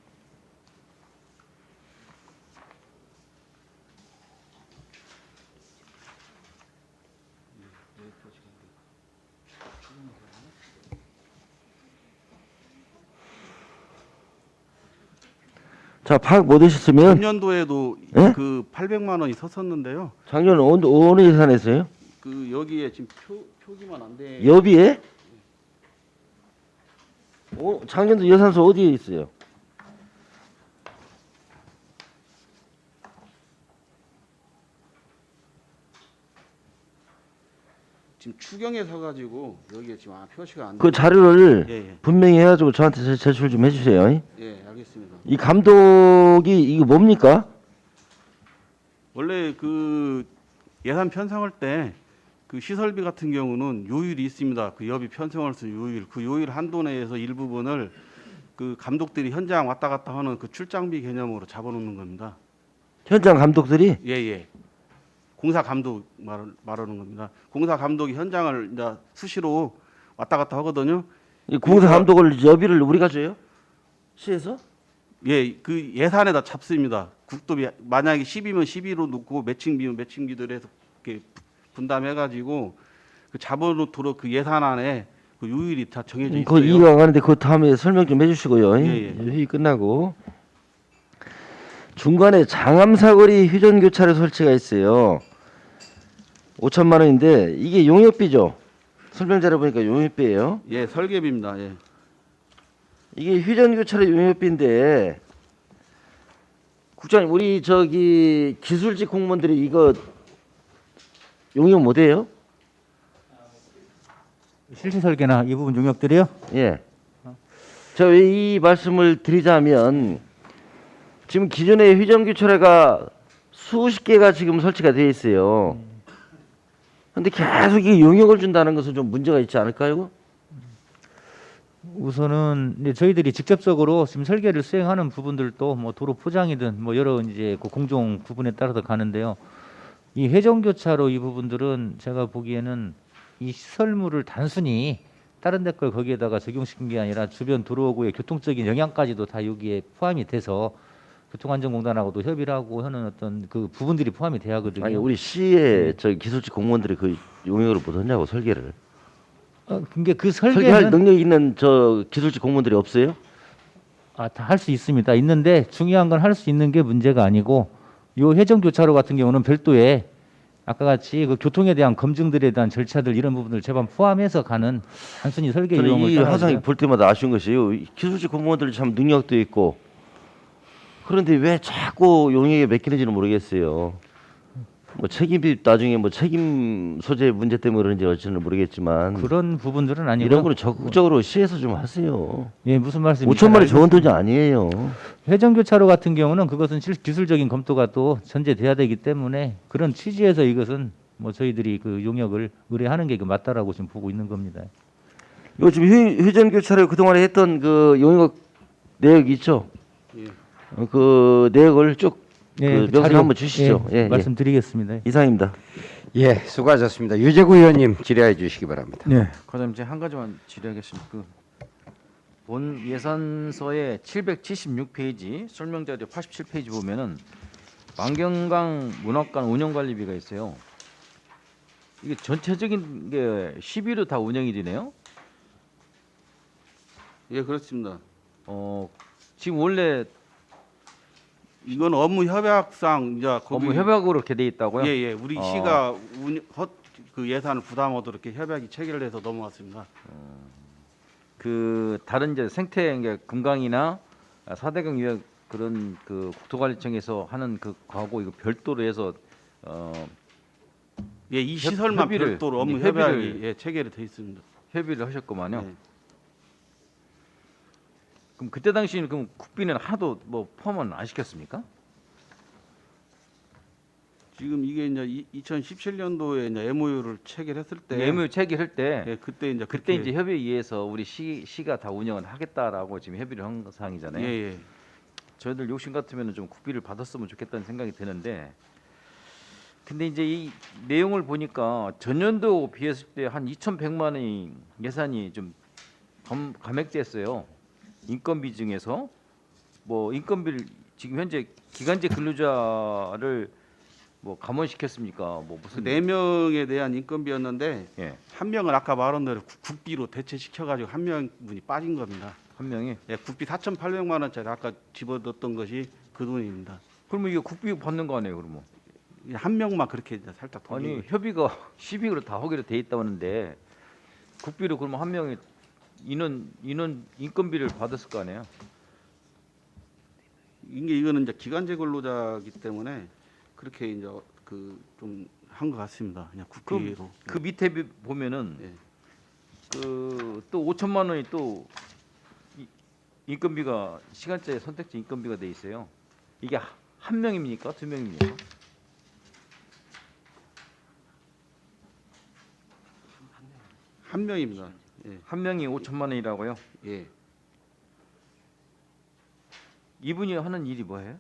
자, 파악 못 하셨으면 전년도에도 예? 그 800만 원이 섰었는데요. 작년 어느 예산에서요? 그 여기에 지금 표기만 안 돼. 여비에? 작년도 예산서 어디에 있어요? 지금 추경에 서가지고 여기에 지금 표시가 안 돼. 그 자료를 예, 분명히 해가지고 저한테 제출 좀 해주세요. 예, 알겠습니다. 이 감독이 이거 뭡니까? 원래 그 예산 편성할 때 그 시설비 같은 경우는 요율이 있습니다. 그 여비 편성할 수 요율, 그 요율 한도 내에서 일부분을 그 감독들이 현장 왔다 갔다 하는 그 출장비 개념으로 잡아놓는 겁니다. 현장 감독들이 예. 공사 감독 말하는 겁니다. 공사 감독이 현장을 이제 수시로 왔다 갔다 하거든요. 이 공사 감독을 여비를 우리가 줘요? 시에서? 예, 그 예산에다 잡습니다. 국도비 만약에 10이면 12로 놓고 매칭비면 매칭비대로 해서 이렇게 분담해가지고 그 잡아놓도록 그 예산안에 그 요율이 다 정해져 그거 있어요. 이해가 안 가는데 그 다음에 설명 좀 해주시고요. 예. 회의 끝나고 중간에 장암사거리 휴전교차로 설치가 있어요. 5천만 원인데 이게 용역비죠. 설명자료 보니까 용역비예요. 예, 설계비입니다. 예. 이게 휴전교차로 용역비인데 국장님 우리 저기 기술직 공무원들이 이거 용역 못해요? 실시 설계나 이 부분 용역들이요? 예. 자, 왜 이 말씀을 드리자면 지금 기존의 휴전교차로가 수십 개가 지금 설치가 되어 있어요. 근데 계속 이 용역을 준다는 것은 좀 문제가 있지 않을까요? 우선은 이제 저희들이 직접적으로 지금 설계를 수행하는 부분들도 뭐 도로 포장이든 뭐 여러 이제 그 공종 부분에 따라서 가는데요. 이 회전교차로 이 부분들은 제가 보기에는 이 시설물을 단순히 다른 데 걸 거기에다가 적용시킨 게 아니라 주변 도로구의 교통적인 영향까지도 다 여기에 포함이 돼서 교통안전공단하고도 협의를 하고 하는 어떤 그 부분들이 포함이 돼야 하거든요. 아니 우리 시에 저 기술직 공무원들이 그 용역을 못 하냐고 설계를. 근데 그 설계할 설계는 능력 있는 저 기술직 공무원들이 없어요? 다 할 수 있습니다. 있는데 중요한 건 할 수 있는 게 문제가 아니고 요 회전교차로 같은 경우는 별도의 아까 같이 그 교통에 대한 검증들에 대한 절차들 이런 부분을 제반 포함해서 가는 단순히 설계 저는 이용을 이 따라서 항상 볼 때마다 아쉬운 것이요. 기술직 공무원들 참 능력도 있고 그런데 왜 자꾸 용역에 맡기는지는 모르겠어요. 뭐 책임이 나중에 뭐 책임 소재 문제 때문에 그런지 어찌는 모르겠지만 그런 부분들은 아니고 이런 거는 적극적으로 시에서 좀 하세요. 예 무슨 말씀인지 5천만 원이 적은 돈이 아니에요. 회전교차로 같은 경우는 그것은 기술적인 검토가 또 전제돼야 되기 때문에 그런 취지에서 이것은 뭐 저희들이 그 용역을 의뢰하는 게 맞다라고 지금 보고 있는 겁니다. 이거 지금 회전교차로 그동안에 했던 그 용역 내역 있죠? 예. 그 내역을 쭉 예, 그 명세 자료, 한번 주시죠. 예, 말씀드리겠습니다. 이상입니다. 예, 수고하셨습니다. 유재구 의원님 질의해 주시기 바랍니다. 네. 과장님 제가 한 가지만 질의하겠습니다. 본 예산서의 776페이지 설명자료 87페이지 보면은 만경강 문학관 운영관리비가 있어요. 이게 전체적인 게 12로 다 운영이 되네요. 예, 그렇습니다. 지금 원래 이건 업무 협약상 이제 거기 업무 협약으로 이렇게 돼 있다고요? 예, 우리 시가 그 예산을 부담하도록 이렇게 협약이 체결돼서 넘어왔습니다. 그 다른 이제 생태 이제 금강이나 4대강 유역 그런 그 국토관리청에서 하는 그 과거 이거 별도로 해서 예, 이 시설만 협의를, 별도로 업무 협의를 협약이 예, 체결이 돼 있습니다. 협의를 하셨구만요. 예. 그럼 그때 당시에는 그럼 국비는 하나도 뭐 포함은 안 시켰습니까? 지금 이게 이제 2017년도에 이제 MOU를 체결했을 때 MOU 체결할 때 예, 그때 이제 그때 이제 협의회에서 우리 시가 다 운영을 하겠다라고 지금 협의를 한 사항이잖아요. 예. 저희들 욕심 같으면 좀 국비를 받았으면 좋겠다는 생각이 드는데, 근데 이제 이 내용을 보니까 전년도 비했을 때 한 2,100만 원이 예산이 좀 감액됐어요. 인건비 중에서 뭐 인건비를 지금 현재 기간제 근로자를 뭐 감원시켰습니까? 뭐 무슨 4명에 대한 인건비였는데 예. 한 명은 아까 말한 대로 국비로 대체시켜 가지고 한 명분이 빠진 겁니다. 한 명이. 예, 국비 4,800만 원짜리 아까 집어넣었던 것이 그 돈입니다. 그러면 이게 국비 받는 거 아니에요, 그러면? 한 명만 그렇게 이제 살짝 아니 돌리고 협의가 12으로 다 하기로 돼 있다는데 국비로 그러면 한 명이 인원 인건비를 받았을 거 아니에요? 이거는 이제 기간제 근로자이기 때문에 그렇게 이제 그 좀 한 것 같습니다. 그냥 국비로. 그 밑에 보면은 예. 그 또 5천만 원이 또 인건비가 시간제 선택제 인건비가 돼 있어요. 이게 한 명입니까? 두 명입니까? 한 명입니다. 예. 한 명이 5천만 원이라고요? 예. 이분이 하는 일이 뭐예요?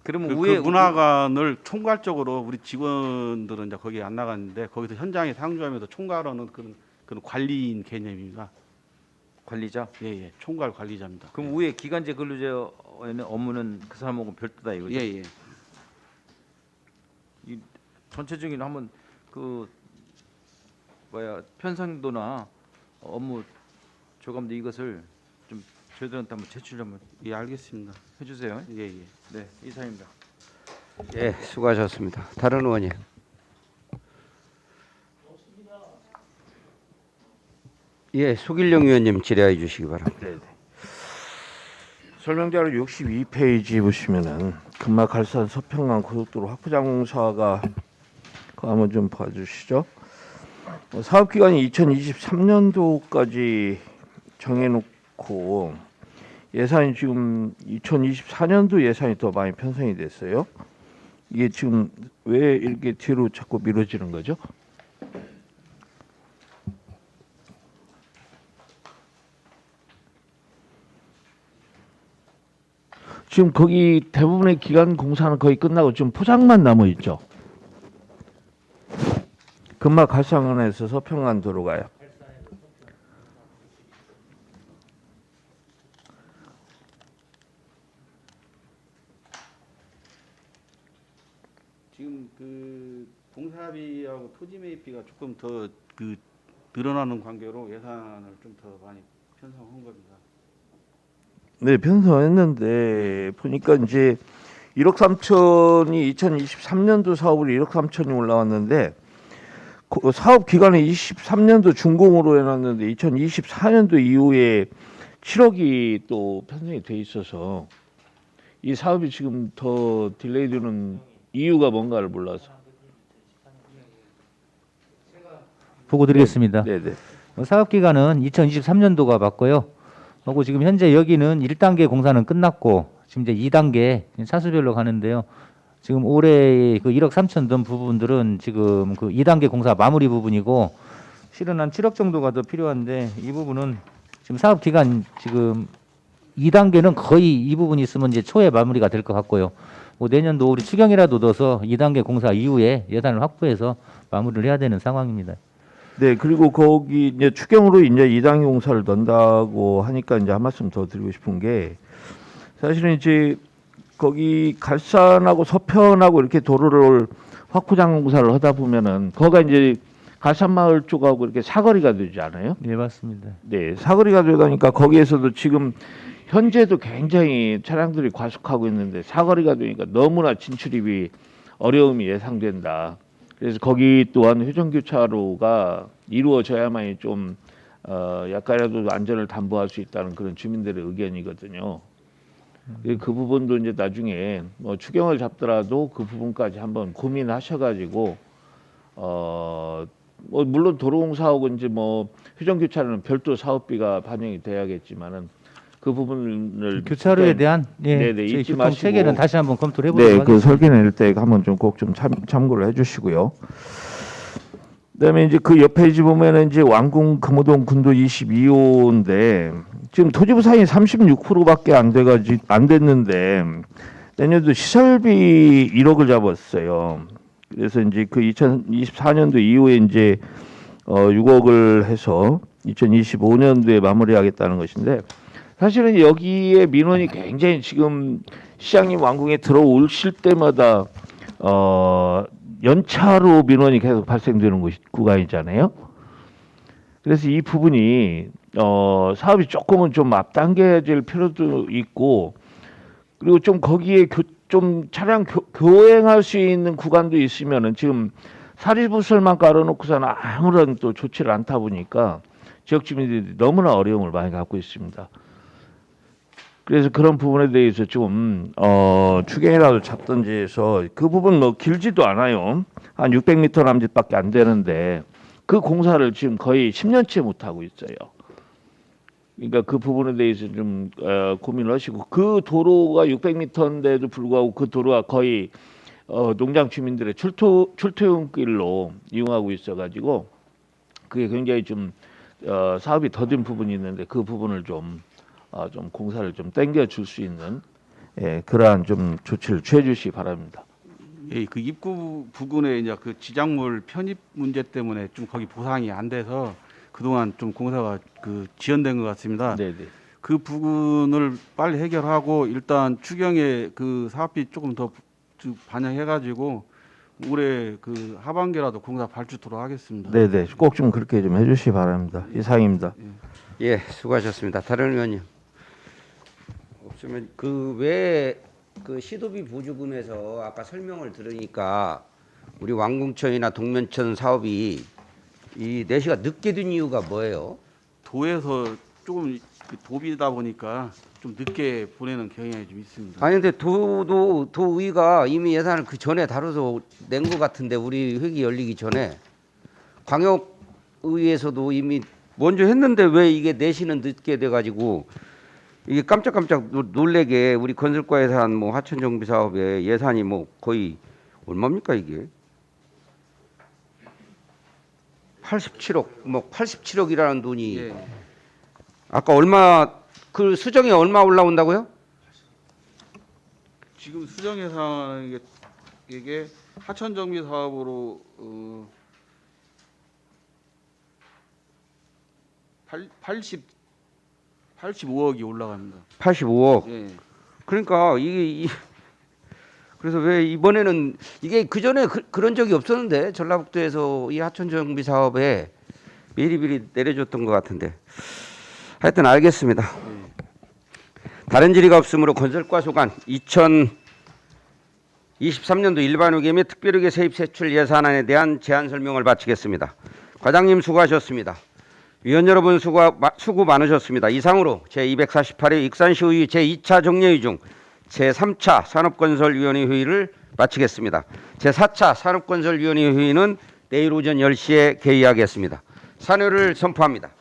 그러면 그 우에 문화관을 총괄적으로 우리 직원들은 이제 거기 안 나갔는데 거기서 현장에 상주하면서 총괄하는 그런 관리인 개념입니다. 관리자? 예, 총괄 관리자입니다. 그럼 우에 기간제 근로자의 업무는 그 사람하고 별도다 이거죠? 예. 이 전체적인 한번 그 편성도나 업무 조감도 이것을 좀 저희들한테 한번 제출 한번 예, 알겠습니다. 해주세요. 예. 네, 이사입니다. 예, 수고하셨습니다. 다른 의원님. 예, 속일령 의원님 질의해 주시기 바랍니다. 네. 설명자료 62페이지 보시면은 금마갈산 서평강 고속도로 확보장공사가 그거 한번 좀 봐주시죠. 사업 기간이 2023년도까지 정해놓고 예산이 지금 2024년도 예산이 더 많이 편성이 됐어요. 이게 지금 왜 이렇게 뒤로 자꾸 미뤄지는 거죠? 지금 거기 대부분의 기간 공사는 거의 끝나고 지금 포장만 남아 있죠. 금마 갈산원에서 서평간 도로가요. 지금 그 공사비하고 토지 매입비가 조금 더 그 늘어나는 관계로 예산을 좀 더 많이 편성한 겁니다. 네, 편성했는데 보니까 이제 1억 3천이 2023년도 사업으로 1억 3천이 올라왔는데 그 사업 기간에 23년도 준공으로 해놨는데 2024년도 이후에 7억이 또 편성이 돼 있어서 이 사업이 지금 더 딜레이되는 이유가 뭔가를 몰라서. 보고 드리겠습니다. 네네. 사업 기간은 2023년도가 맞고요. 하고 지금 현재 여기는 1단계 공사는 끝났고 지금 이제 2단계 차수별로 가는데요. 지금 올해 그 1억 3천 돈 부분들은 지금 그 2단계 공사 마무리 부분이고 실은 한 7억 정도가 더 필요한데 이 부분은 지금 사업 기간 지금 2단계는 거의 이 부분이 있으면 이제 초에 마무리가 될 것 같고요. 뭐 내년도 우리 추경이라도 넣어서 2단계 공사 이후에 예산을 확보해서 마무리를 해야 되는 상황입니다. 네, 그리고 거기 이제 추경으로 이제 2단계 공사를 넣는다고 하니까 이제 한 말씀 더 드리고 싶은 게 사실은 이제 거기 갈산하고 서편하고 이렇게 도로를 확보장 공사를 하다 보면은 거기가 이제 갈산마을 쪽하고 이렇게 사거리가 되지 않아요? 네, 맞습니다. 네, 사거리가 되다 보니까 거기에서도 지금 현재도 굉장히 차량들이 과속하고 있는데 사거리가 되니까 너무나 진출입이 어려움이 예상된다. 그래서 거기 또한 회전교차로가 이루어져야만이 좀 약간이라도 안전을 담보할 수 있다는 그런 주민들의 의견이거든요. 그 부분도 이제 나중에 뭐 추경을 잡더라도 그 부분까지 한번 고민하셔가지고 뭐 물론 도로공사하고 이제 뭐 회전교차로는 별도 사업비가 반영이 돼야겠지만은 그 부분을 교차로에 대한 네네, 저희 잊지 교통 마시고. 체계는 다시 한번 검토를 해보도록 네, 그 하겠습니다. 설계 낼 때 한번 좀 꼭 좀 참고를 해주시고요. 그다음에 이제 그 옆 페이지 보면은 이제 왕궁 금호동 군도 22호인데 지금 토지부 사이 36%밖에 안 됐는데 내년도 시설비 1억을 잡았어요. 그래서 이제 그 2024년도 이후에 이제 6억을 해서 2025년도에 마무리하겠다는 것인데 사실은 여기에 민원이 굉장히 지금 시장님 왕궁에 들어오실 때마다 연차로 민원이 계속 발생되는 구간이잖아요. 그래서 이 부분이 사업이 조금은 좀 앞당겨질 필요도 있고, 그리고 좀 거기에 좀 차량 교행할 수 있는 구간도 있으면은 지금 사리부설만 깔아놓고서는 아무런 또 좋지를 않다 보니까 지역 주민들이 너무나 어려움을 많이 갖고 있습니다. 그래서 그런 부분에 대해서 좀 추경이라도 잡든지 해서 그 부분 뭐 길지도 않아요. 한 600m 남짓밖에 안 되는데 그 공사를 지금 거의 10년째 못 하고 있어요. 그러니까 그 부분에 대해서 좀 고민을 하시고, 그 도로가 600m인데도 불구하고 그 도로가 거의 농장 주민들의 출퇴근길로 이용하고 있어가지고 그게 굉장히 좀 사업이 더딘 부분이 있는데 그 부분을 좀 공사를 좀 당겨 줄 수 있는 그러한 좀 조치를 취해 주시기 바랍니다. 예, 그 입구 부근에 이제 그 지작물 편입 문제 때문에 좀 거기 보상이 안 돼서 그동안 좀 공사가 그 지연된 것 같습니다. 네네. 그 부분을 빨리 해결하고 일단 추경에 그 사업비 조금 더 반영해가지고 올해 그 하반기라도 공사 발주토록 하겠습니다. 네네. 꼭 좀 그렇게 좀 해주시기 바랍니다. 이상입니다. 예, 수고하셨습니다. 다른 의원님 없으면 그 왜 그 시도비 보조금에서 아까 설명을 들으니까 우리 왕궁천이나 동면천 사업이 이 내시가 늦게 된 이유가 뭐예요? 도에서 조금 그 도비다 보니까 좀 늦게 보내는 경향이 좀 있습니다. 아니 근데 도의가 이미 예산을 그 전에 다뤄서 낸 것 같은데 우리 회기 열리기 전에 광역의회에서도 이미 먼저 했는데 왜 이게 내시는 늦게 돼가지고 이게 깜짝깜짝 놀래게 우리 건설과 예산 뭐 하천 정비 사업에 예산이 뭐 거의 얼마입니까 이게? 87억 뭐 87억이라는 돈이 예. 아까 얼마 그 수정에 얼마 올라온다고요? 지금 수정 예산 이게 하천 정비 사업으로 85억이 올라갑니다. 85억. 예. 그러니까 그래서 왜 이번에는 이게 그 전에 그런 적이 없었는데 전라북도에서 이 하천 정비 사업에 미리미리 내려줬던 것 같은데 하여튼 알겠습니다. 다른 질의가 없으므로 건설과 소관 2023년도 일반회계 및 특별회계 세입 세출 예산안에 대한 제안 설명을 마치겠습니다. 과장님 수고하셨습니다. 위원 여러분 수고 많으셨습니다. 이상으로 제248회 익산시의회 제2차 정례회 중 제3차 산업건설위원회 회의를 마치겠습니다. 제4차 산업건설위원회 회의는 내일 오전 10시에 개의하겠습니다. 산회를 선포합니다.